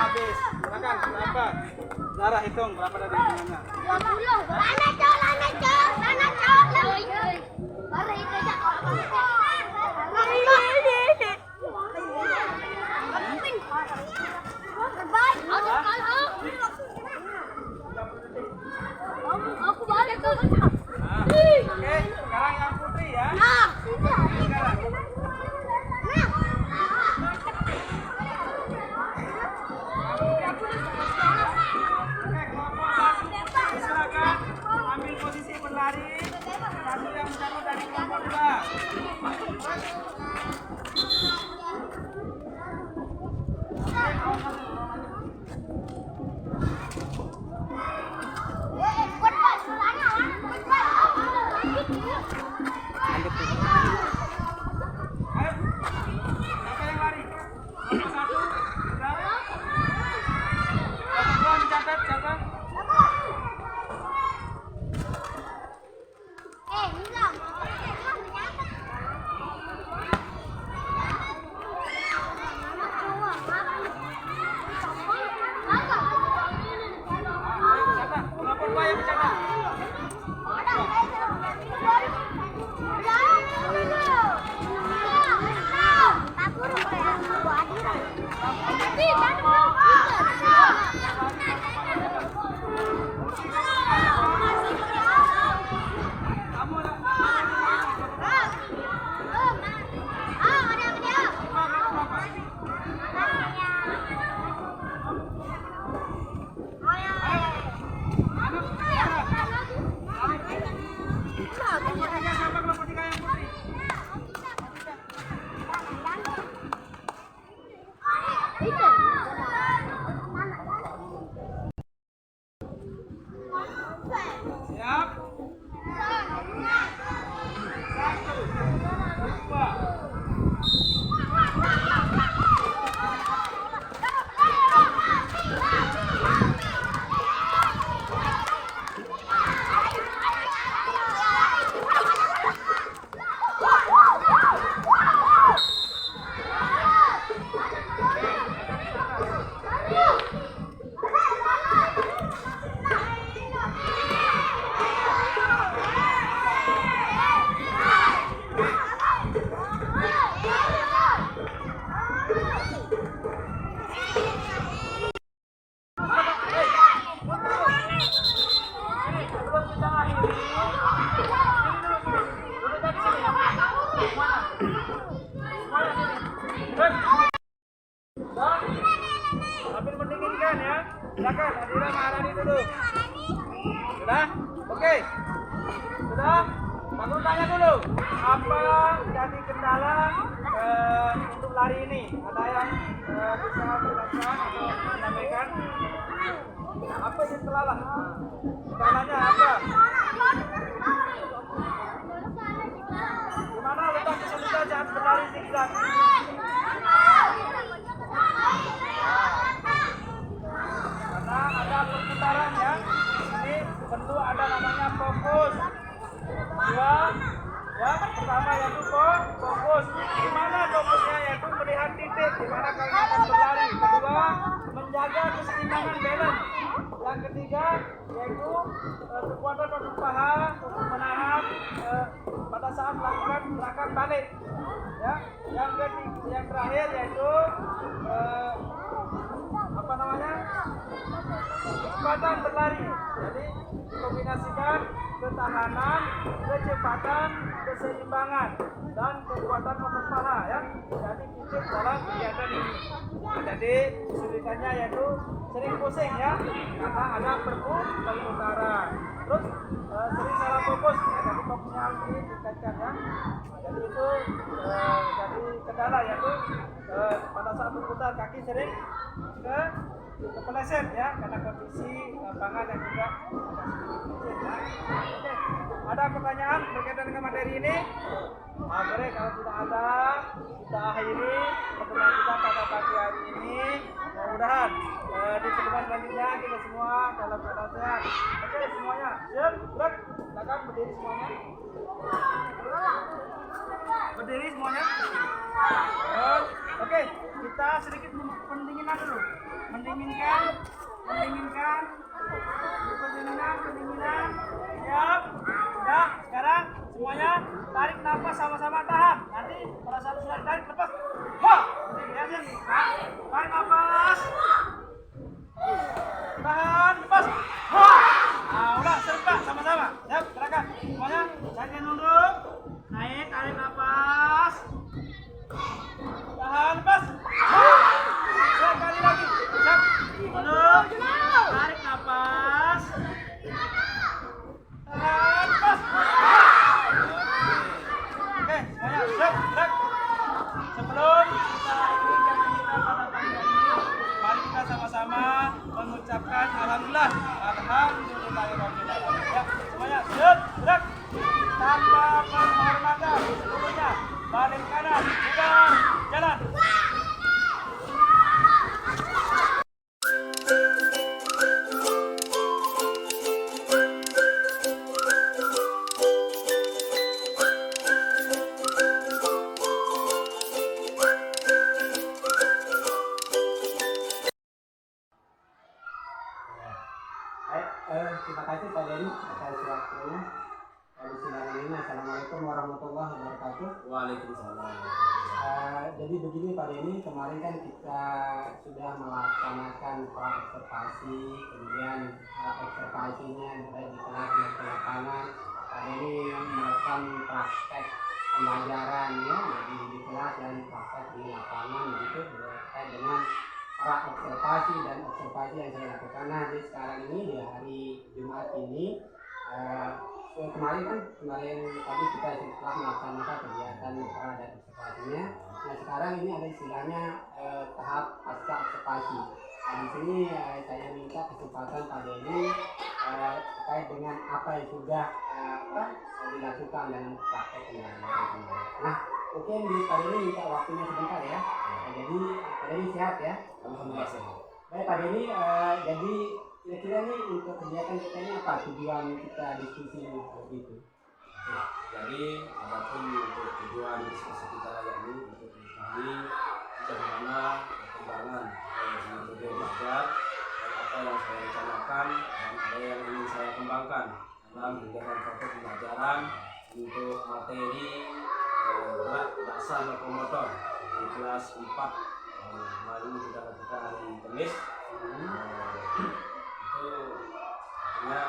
Habis. Silakan berapa? Zara hitung berapa dari hitungannya. 20. Lana, Cok. Lana, Cok. Lana, Cok. Mari kita aku balik tuh. Oke, sekarang yang putih ya. Sekarang. Silakan ambil posisi berlari. Satu yang menjatuh dari kelompok 2. Ayo. Siapa yang lari? Kelompok 1. Sudah. Kelompok 2 mencatat siapa? Ayo mencatat. Kelompok 2 yang mencatat. Kamu kelompok 3 siapa? Kelompok 3 yang putih. Siap. 'Sambil mendinginkan ya. Silakan Adira Maharani dulu. Sudah? Oke. Sudah? Aku tanya dulu, apa jadi kendala untuk lari ini? Ada yang bisa menjelaskan atau menyampaikan? Apa yang kendala? Kendalanya apa? Gimana letak kesulitan saat berlari zigzag? Karena ada perputaran ya. Di sini perlu ada namanya fokus. Dua, ya pertama yaitu fokus. Di mana fokusnya yaitu melihat titik di mana kalian akan berlari. Kedua, menjaga keseimbangan balance. Yang ketiga yaitu kekuatan otot paha untuk menahan pada saat melakukan gerakan balik. Ya, yang terakhir yaitu apa namanya? Kecepatan berlari. Jadi dikombinasikan ketahanan, kecepatan, keseimbangan. dan kekuatan otot paha ya. Jadi prinsip dalam kegiatan ini. Nah, jadi kesulitannya yaitu sering pusing ya, karena ada perputaran. Terus sering salah fokus ya, jadi fokusnya harus ditingkatkan ya. Nah, jadi itu jadi kendala yaitu pada saat berputar kaki sering kepeleset ya, karena kondisi lapangan yang juga agak sedikit licin ya. Oke, ada pertanyaan berkaitan dengan materi ini? Boleh, kalau tidak ada, kita akhiri pertemuan kita pada pagi hari ini. Mudah-mudahan di pertemuan selanjutnya kita semua dalam keadaan sehat. Oke, semuanya siap, gerak, silakan berdiri semuanya. Berdiri semuanya. Oke, kita sedikit pendinginan dulu. Pendinginan. Siap. Ya, sekarang semuanya tarik nafas sama-sama, tahan. Nanti pada saat sudah ditarik lepas. Wah, ya sih. Tarik nafas. Tahan, lepas. Wah. Nah, udah serta sama-sama. Siap, gerakan. Semuanya jangan nunduk. Naik, tarik nafas. Tahan, lepas. Sekali lagi. Siap. Nunduk. Tarik nafas. Tahan, lepas. Oke, semuanya siap, gerak. Sebelum kita akhiri kegiatan kita pada pagi hari ini, mari kita sama-sama mengucapkan alhamdulillah. Alhamdulillahirobbilalamin. Ya, semuanya siap, gerak. Tanpa penghormatan seluruhnya. Balik kanan, bubar, jalan. Terima kasih Pak Denny atas waktunya. Kami sedang ini. Assalamualaikum warahmatullahi wabarakatuh. Waalaikumsalam. Jadi begini Pak Denny, kemarin kan kita sudah melaksanakan observasi, kemudian observasinya baik di kelas dan di lapangan. Pak Denny melakukan praktek pembelajaran ya, jadi di kelas dan praktek di lapangan begitu berkait dengan observasi dan observasi yang saya lakukan. Nah, di sekarang ini di hari Jumat ini kemarin tadi kita setelah melaksanakan kegiatan dan observasinya. Nah, sekarang ini ada istilahnya tahap pasca observasi. Nah, di sini saya minta kesempatan Pak Denny terkait dengan apa yang sudah dilakukan dengan praktek pembelajaran. Nah, mungkin Pak Denny minta waktunya sebentar ya. Jadi Pak Denny sehat ya? Alhamdulillah sehat. Baik Pak Denny, jadi kira-kira nih untuk kegiatan kita ini apa tujuan kita diskusi begitu? Jadi adapun untuk tujuan diskusi kita yakni untuk mengetahui bagaimana perkembangan metode belajar dan apa yang saya rencanakan dan apa yang ingin saya kembangkan dalam kegiatan praktek pembelajaran untuk materi berat dasar lokomotor di kelas 4. Kemarin ini sudah lakukan hari Kamis. Itu artinya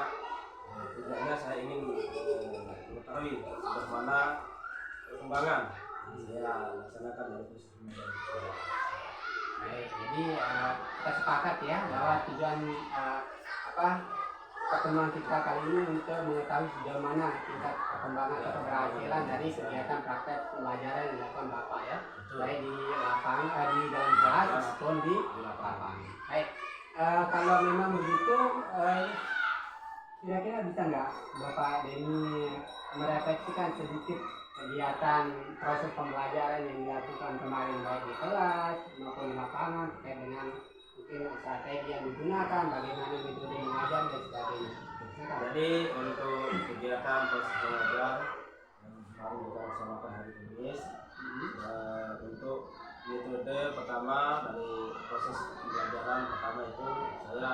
tujuannya saya ingin mengetahui bagaimana perkembangan saya laksanakan dari proses pembelajaran. Baik, jadi kita sepakat ya bahwa tujuan pertemuan kita kali ini untuk mengetahui sejauh mana tingkat perkembangan atau keberhasilan dari kegiatan praktek pembelajaran yang dilakukan Bapak ya, baik di lapangan, di dalam kelas maupun di lapangan. Baik, kalau memang begitu, kira-kira bisa nggak Bapak Denny merefleksikan sedikit kegiatan proses pembelajaran yang dilakukan kemarin baik di kelas maupun di lapangan terkait dengan mungkin strategi yang digunakan, bagaimana metode mengajar dan sebagainya. Jadi untuk kegiatan proses belajar yang kemarin kita laksanakan hari Kamis, untuk metode pertama dari proses pembelajaran pertama itu saya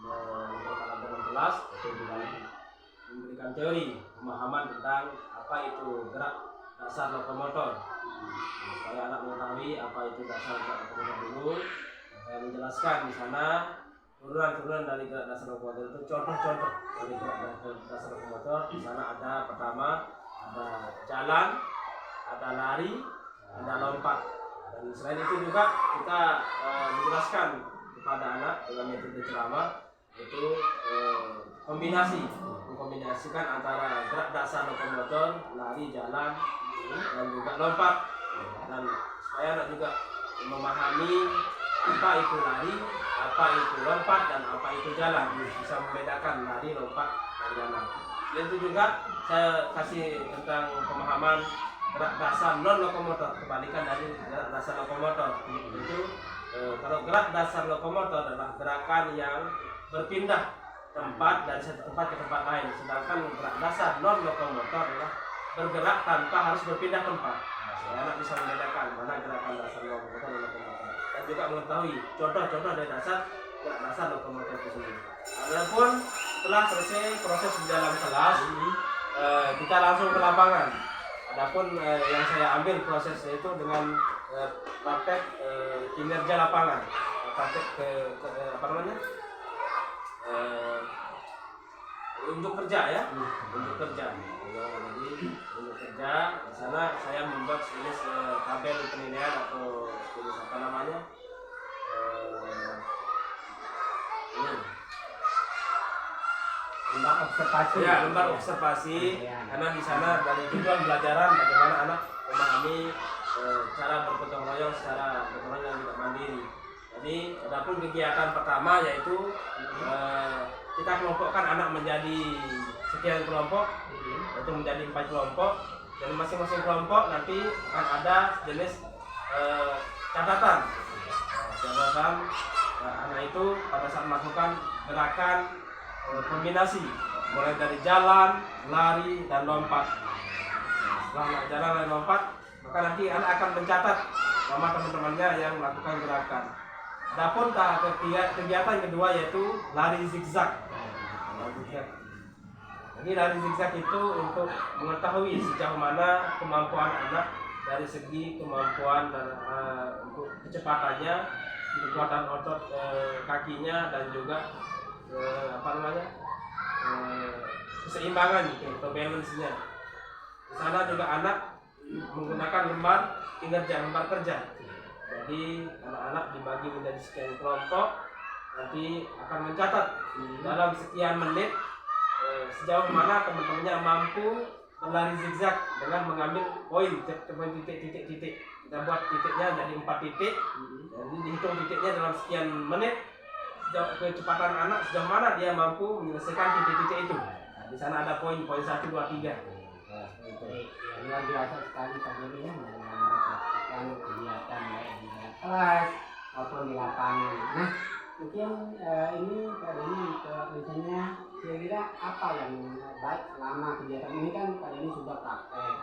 mengumpulkan dalam kelas untuk memberikan teori pemahaman tentang apa itu gerak dasar lokomotor. Supaya anak mengetahui apa itu dasar lokomotor dulu. Saya menjelaskan di sana turunan-turunan dari gerak dasar lokomotor itu contoh-contoh dari gerak dasar lokomotor. Di sana ada pertama ada jalan, ada lari, ada lompat. Dan selain itu juga kita menjelaskan kepada anak dengan metode ceramah itu mengkombinasikan antara gerak dasar lokomotor, lari, jalan, dan juga lompat. Dan supaya anak juga memahami apa itu lari, apa itu lompat, dan apa itu jalan, bisa membedakan lari, lompat, dan jalan. Dan itu juga saya kasih tentang pemahaman gerak dasar non lokomotor, kebalikan dari gerak dasar lokomotor. Itu kalau gerak dasar lokomotor adalah gerakan yang berpindah tempat dari satu tempat ke tempat lain, sedangkan gerak dasar non lokomotor adalah bergerak tanpa harus berpindah tempat. Anak bisa membedakan mana gerakan dasar lokomotor dan lokomotor, dan juga mengetahui contoh-contoh dari gerak dasar lokomotor itu sendiri. Adapun setelah selesai proses di dalam kelas, kita langsung ke lapangan. Adapun yang saya ambil prosesnya itu dengan praktek kinerja lapangan, praktek apa namanya, unjuk kerja ya, unjuk kerja. Jadi unjuk kerja di sana saya membuat sejenis tabel penilaian atau sejenis apa namanya, ini lembar observasi. ya, lembar observasi. Karena di sana dari tujuan belajaran bagaimana anak memahami cara bergotong royong secara gotong royong yang tidak mandiri. Jadi adapun kegiatan pertama yaitu kita kelompokkan anak menjadi sekian kelompok, yaitu menjadi 4 kelompok, dan masing-masing kelompok nanti akan ada jenis catatan. Anak itu pada saat melakukan gerakan kombinasi mulai dari jalan, lari, dan lompat. Setelah jalan dan lompat, maka nanti anak akan mencatat nama teman-temannya yang melakukan gerakan. Adapun kegiatan kedua yaitu lari zigzag. Jadi lari zigzag itu untuk mengetahui sejauh mana kemampuan anak dari segi kemampuan dan untuk kecepatannya, kekuatan otot kakinya, dan juga keseimbangan atau balance-nya. Di sana juga anak menggunakan lembar kerja. Jadi anak-anak dibagi menjadi sekian kelompok, nanti akan mencatat dalam sekian menit sejauh mana teman-temannya mampu berlari zigzag dengan mengambil poin titik. Kita buat titiknya jadi 4 titik, jadi dihitung titiknya dalam sekian menit, kecepatan anak sejauh mana dia mampu menyelesaikan titik-titik itu. Nah, di sana ada poin 1, 2, 3. Luar biasa sekali tadi ya, melakukan kegiatan baik di dalam kelas maupun di lapangan. Nah, mungkin ini Pak Denny misalnya kira-kira apa yang baik selama kegiatan ini, kan Pak Denny sudah praktek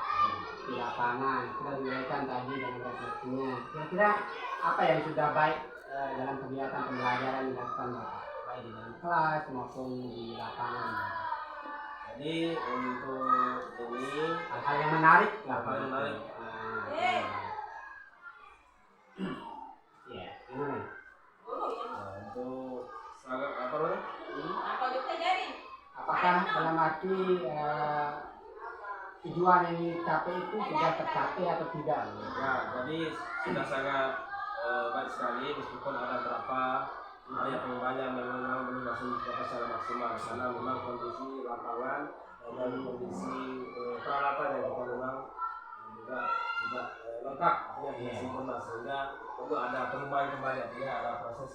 di lapangan, sudah diuraikan tadi dengan refleksinya. Kira-kira apa yang sudah baik dalam kegiatan pembelajaran dilakukan Bapak, baik di dalam kelas maupun di lapangan? Jadi untuk ini Hal-hal yang menarik lah Pak. hal yang menarik. Ya, gimana? Untuk seragam apa namanya? Apakah dalam arti tujuan yang dicapai itu sudah tercapai atau tidak? Ya, jadi sudah sangat baik sekali, meskipun ada beberapa area pengembangan memang belum masuk secara maksimal. Karena memang kondisi lapangan dan kondisi peralatan yang kita memang juga tidak lengkap, artinya tidak sempurna, sehingga perlu ada pengembangan kembali, artinya ada proses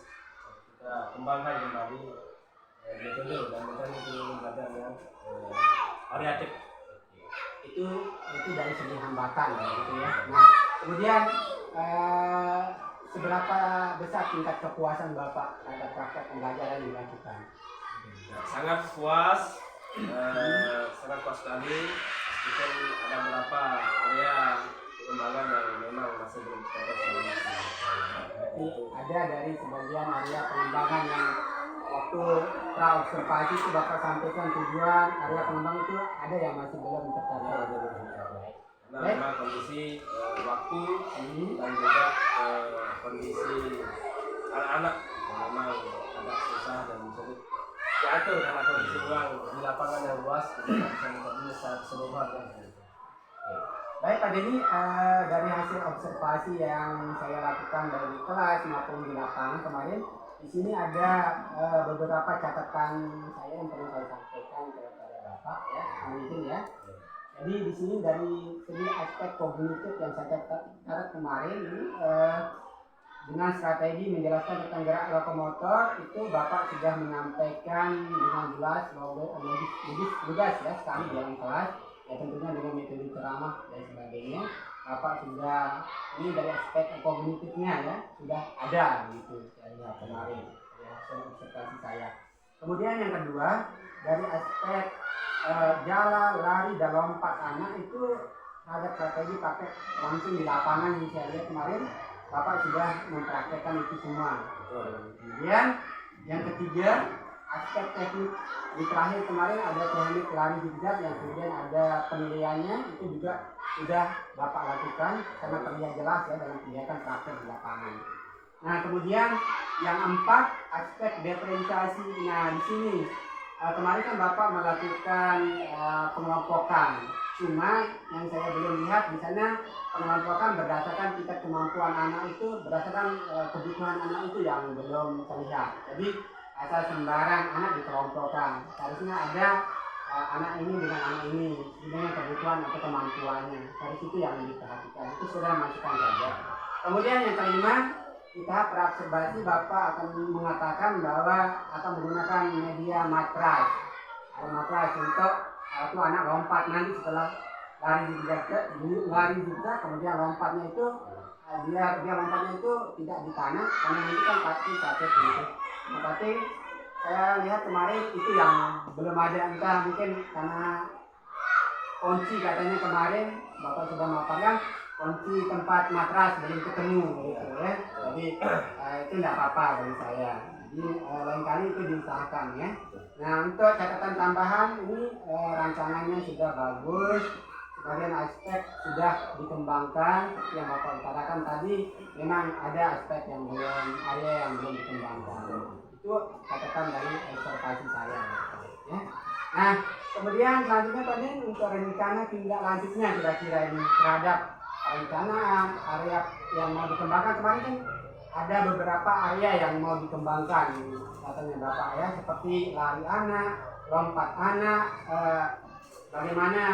kita kembangkan kembali metode dan metode belajar yang variatif. Itu dari segi hambatan gitu ya. Nah, kemudian seberapa besar tingkat kepuasan Bapak terhadap praktek pembelajaran yang dilakukan? Sangat puas, sangat puas sekali. Meskipun ada beberapa area pengembangan yang memang masih belum tercapai secara maksimal. Berarti ada dari sebagian area pengembangan yang waktu pra-observasi itu Bapak sampaikan tujuan area pengembang itu ada yang masih belum tercapai. Karena memang kondisi waktu dan juga kondisi anak-anak yang memang agak susah dan sulit diatur karena kondisi ruang di lapangan yang luas, kita bisa melihat secara keseluruhan. Baik Pak Denny, dari hasil observasi yang saya lakukan dari kelas maupun di lapangan kemarin, di sini ada beberapa catatan saya yang perlu saya sampaikan kepada Bapak ya, mungkin ya. Jadi di sini dari segi aspek kognitif yang saya catat kemarin ini dengan strategi menjelaskan tentang gerak lokomotor itu Bapak sudah menyampaikan dengan jelas, logis ya sekali di dalam kelas. Ya tentunya dengan metode ceramah dan sebagainya, Bapak sudah ini dari aspek kognitifnya ya sudah ada gitu saya lihat kemarin ya observasi saya. Kemudian yang kedua dari aspek jalan, lari dan lompat anak itu ada strategi pakai langsung di lapangan yang saya lihat kemarin, Bapak sudah mempraktekkan itu semua. Kemudian yang ketiga aspek teknik di terakhir kemarin ada teknik lari zigzag yang kemudian ada penilaiannya itu juga sudah Bapak lakukan karena terlihat jelas ya dalam kegiatan praktek di lapangan. Nah kemudian yang empat aspek diferensiasi. Nah di sini kemarin kan Bapak melakukan pengelompokan. Cuma yang saya belum lihat di sana pengelompokan berdasarkan tingkat kemampuan anak itu berdasarkan kebutuhan anak itu yang belum terlihat. Jadi asal sembarang anak dikelompokkan. Harusnya ada anak ini dengan anak ini dengan kebutuhan atau kemampuannya. Dari situ yang diperhatikan. Itu sudah masukkan saja. Kemudian yang kelima, di tahap observasi Bapak akan mengatakan bahwa akan menggunakan media matras. Ada matras untuk itu anak lompat nanti setelah lari zigzag kemudian lompatnya itu dia lompatnya itu tidak di tanah karena nanti kan pasti sakit gitu. Nah, tapi saya lihat kemarin itu yang belum ada, entah mungkin karena kunci katanya kemarin Bapak sudah memaparkan kunci tempat matras belum ketemu gitu ya. Jadi itu tidak apa-apa bagi saya. Jadi lain kali itu diusahakan ya. Nah untuk catatan tambahan ini rancangannya sudah bagus. Sebagian aspek sudah dikembangkan seperti yang Bapak utarakan tadi, memang ada aspek yang belum, area yang belum dikembangkan. Itu catatan dari observasi saya ya. Nah kemudian selanjutnya tadi untuk rencana tindak lanjutnya kira-kira ini terhadap rencana area yang mau dikembangkan. Kemarin kan ada beberapa area yang mau dikembangkan katanya Bapak ya, seperti lari anak, lompat anak, bagaimana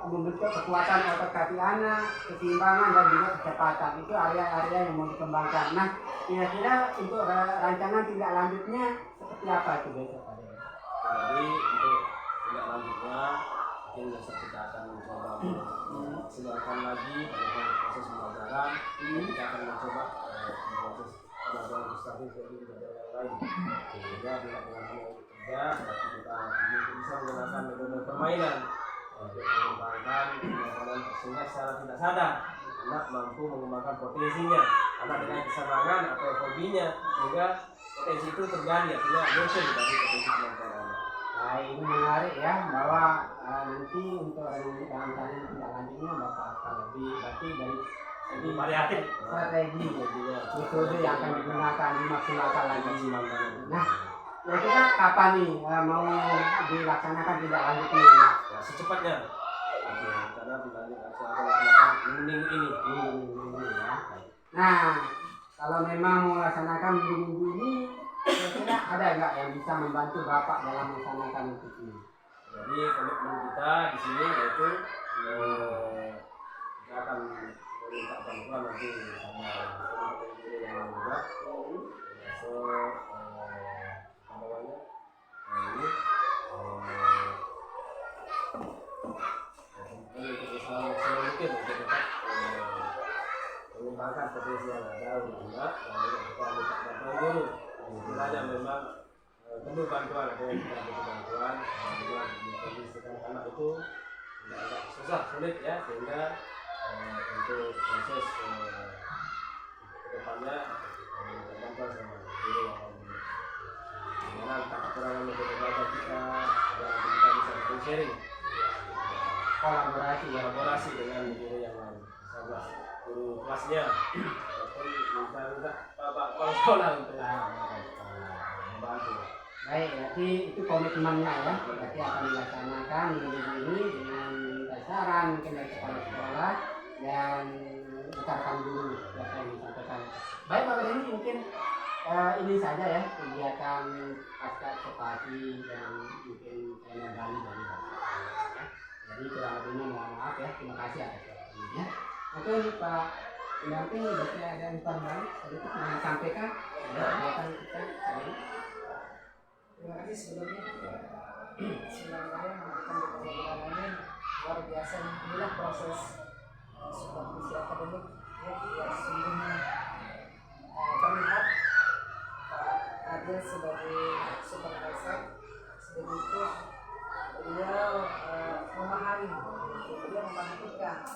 membentuk kekuatan otot kaki anak, keseimbangan dan juga kecepatan. Itu area-area yang mau dikembangkan. Nah, kira-kira untuk rancangan tindak lanjutnya seperti apa itu besok Pak? Jadi untuk tindak lanjutnya mungkin besok kita akan mencoba silakan lagi pada proses pembelajaran. Kita akan mencoba proses pembelajaran legislatif seperti pembelajaran yang lain. Sehingga tidak dengan yang bekerja, berarti kita bisa menggunakan metode permainan. Mengembangkan kemampuan sehingga secara tidak sadar anak mampu mengembangkan potensinya, anak dengan kesenangan atau hobinya sehingga potensi itu tergali, artinya nurture dari potensi kemampuan anak. Nah ini menarik ya, bahwa nanti untuk rancangan tindak lanjutnya Bapak akan lebih berarti dari segi variatif strategi metode yang akan digunakan dimaksimalkan lagi. Nah kira-kira kapan nih mau dilaksanakan tindak lanjutnya? Ya, secepatnya. Karena dilaksanakan minggu ini. Ya. Nah, kalau memang mau laksanakan minggu ini, kira-kira ada nggak yang bisa membantu Bapak dalam melaksanakan itu? Jadi komitmen kita di sini yaitu kita akan meminta bantuan nanti sama guru yang juga. Mengembangkan potensi yang ada untuk anak, lalu kita minta bantuan dulu. Istilahnya memang perlu bantuan, ada yang kita butuh bantuan, bantuan mengkondisikan anak itu agak susah, sulit ya, sehingga untuk proses kedepannya minta bantuan sama guru atau guru. Gimana tak kekurangan metode belajar kita, agar nanti kita bisa sharing, kolaborasi dengan guru yang lain, misalnya guru kelasnya ataupun minta bapak kepala sekolah untuk membantu. Baik, berarti itu komitmennya ya, berarti akan dilaksanakan minggu ini dengan minta saran mungkin dari kepala sekolah dan ucapkan dulu apa yang disampaikan. Baik Bapak ini mungkin ini saja ya kegiatan pasca observasi dan mungkin saya Bali dari Bapak. Ya. Jadi kurang lebihnya mohon maaf ya, terima kasih atas waktunya. Ya. Oke Pak pendamping, biasanya ada informasi sedikit yang disampaikan ya, kegiatan kita hari ini. Terima kasih sebelumnya. Bismillahirrahmanirrahim. Luar biasa, inilah proses supervisi akademik yang sesungguhnya terlihat Pak Adil sebagai supervisor, sebegitu beliau memahami, beliau memperhatikan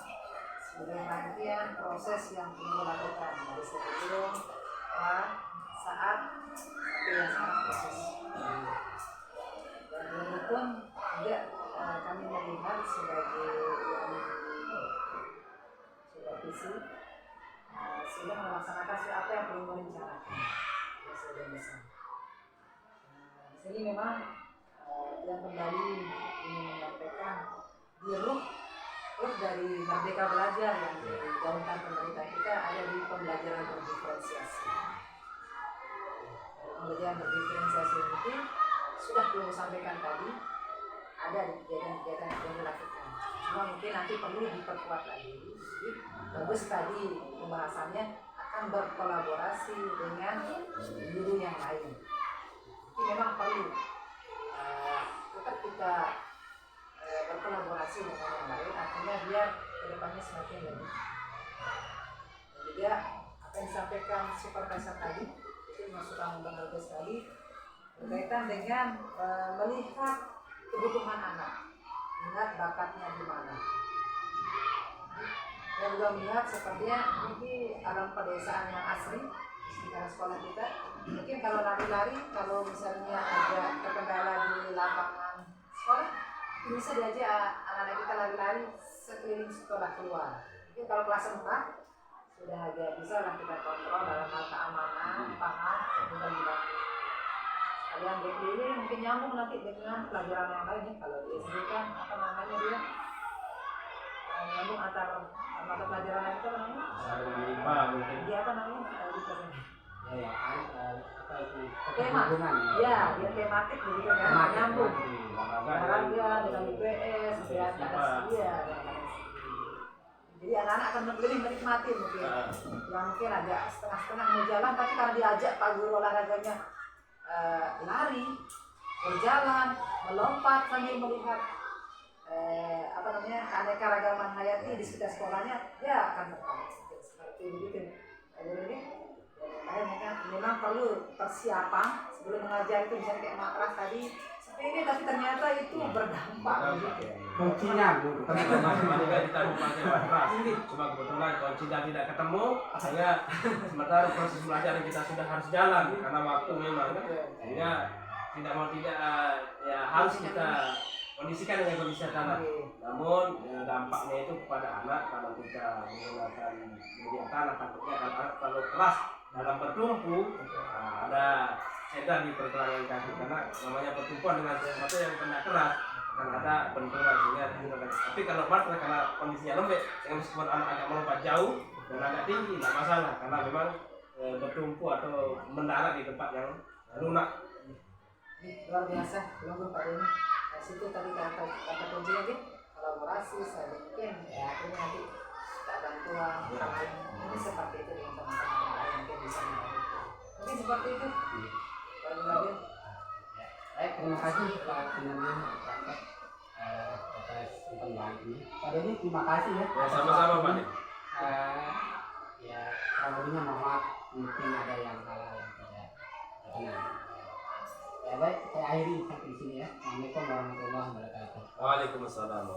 sebagai rangkaian proses yang perlu dilakukan dari sebelum, saat, saat proses. Dan ini pun juga kami melihat sebagai yang supervisi sudah melaksanakan apa yang belum merencanakan besar. Di sini memang yang kembali ingin menyampaikan di ruh dari Merdeka Belajar yang digaungkan pemerintah kita ada di pembelajaran berdiferensiasi. Pembelajaran berdiferensiasi itu sudah belum sampaikan tadi, ada di kegiatan-kegiatan yang dilakukan. Cuma mungkin nanti perlu diperkuat lagi. Jadi, bagus tadi pembahasannya akan berkolaborasi dengan guru yang lain. Jadi memang perlu tetap kita berkolaborasi dengan yang lain, artinya biar kedepannya semakin lebih. Dan juga apa yang disampaikan supervisor tadi itu masukan berharga sekali berkaitan dengan melihat kebutuhan anak, melihat bakatnya di mana. Dan juga melihat sepertinya ini alam pedesaan yang asli di sekitar sekolah kita. Mungkin kalau lari-lari, kalau misalnya ada terkendala di lapangan sekolah, bisa diajak anak-anak kita lari-lari sekeliling sekolah keluar. Mungkin kalau kelas 4 sudah agak bisa lah kita kontrol dalam hal keamanan, pangan, dan dibantu. Kalian berkeliling mungkin nyambung nanti dengan pelajaran yang lain ya. Kalau di SD kan apa namanya dia nyambung antar mata pelajaran lain itu apa namanya? Dia apa namanya? Ya apa itu? Tema. Ya, dia tematik begitu kan. Nyambung. Olahraga dengan IPS, dia dia. Jadi anak-anak akan lebih menikmati mungkin. Yang mungkin agak setengah-setengah mau jalan, tapi karena diajak Pak Guru olahraganya lari, berjalan, melompat sambil melihat apa namanya keanekaragaman hayati di sekitar sekolahnya, dia akan tertarik seperti begitu. Jadi memang perlu persiapan sebelum mengajar itu, misalnya kayak matras tadi seperti ini, tapi ternyata itu berdampak. Kuncinya Bu. Juga kita memakai matras. Cuma kebetulan kuncinya tidak ketemu, sehingga sementara proses belajar kita sudah harus jalan karena waktu memang. Sehingga tidak mau tidak ya harus kita kondisikan dengan kondisi tanah. Namun dampaknya itu kepada anak kalau kita menggunakan media tanah, takutnya anak kalau kelas dalam bertumpu ada cedera di pergelangan kaki karena namanya pertumpuan dengan sesuatu yang kena keras dan ada benturan sehingga tidak. Tapi kalau baterai karena kondisinya lembek, dengan meskipun anak agak melompat jauh dan agak tinggi tidak masalah karena memang bertumpu atau mendarat di tempat yang lunak. Luar biasa, belum Pak Deni. Nah, situ tadi kata kuncinya gitu, kolaborasi, saling mungkin ya akhirnya nanti kita bantuan lain. Ini seperti itu dengan teman-teman yang lain mungkin bisa membantu. Mungkin seperti itu. Lagi. Baik, terima kasih Pak Penyampaian atas pembahasan ini. Pak Deni terima kasih ya. Ya sama-sama Pak. Ya kurang lebihnya mohon maaf mungkin ada yang salah yang tidak benar. Ya baik, saya akhiri sampai di sini ya. Assalamualaikum warahmatullahi wabarakatuh. Waalaikumsalam.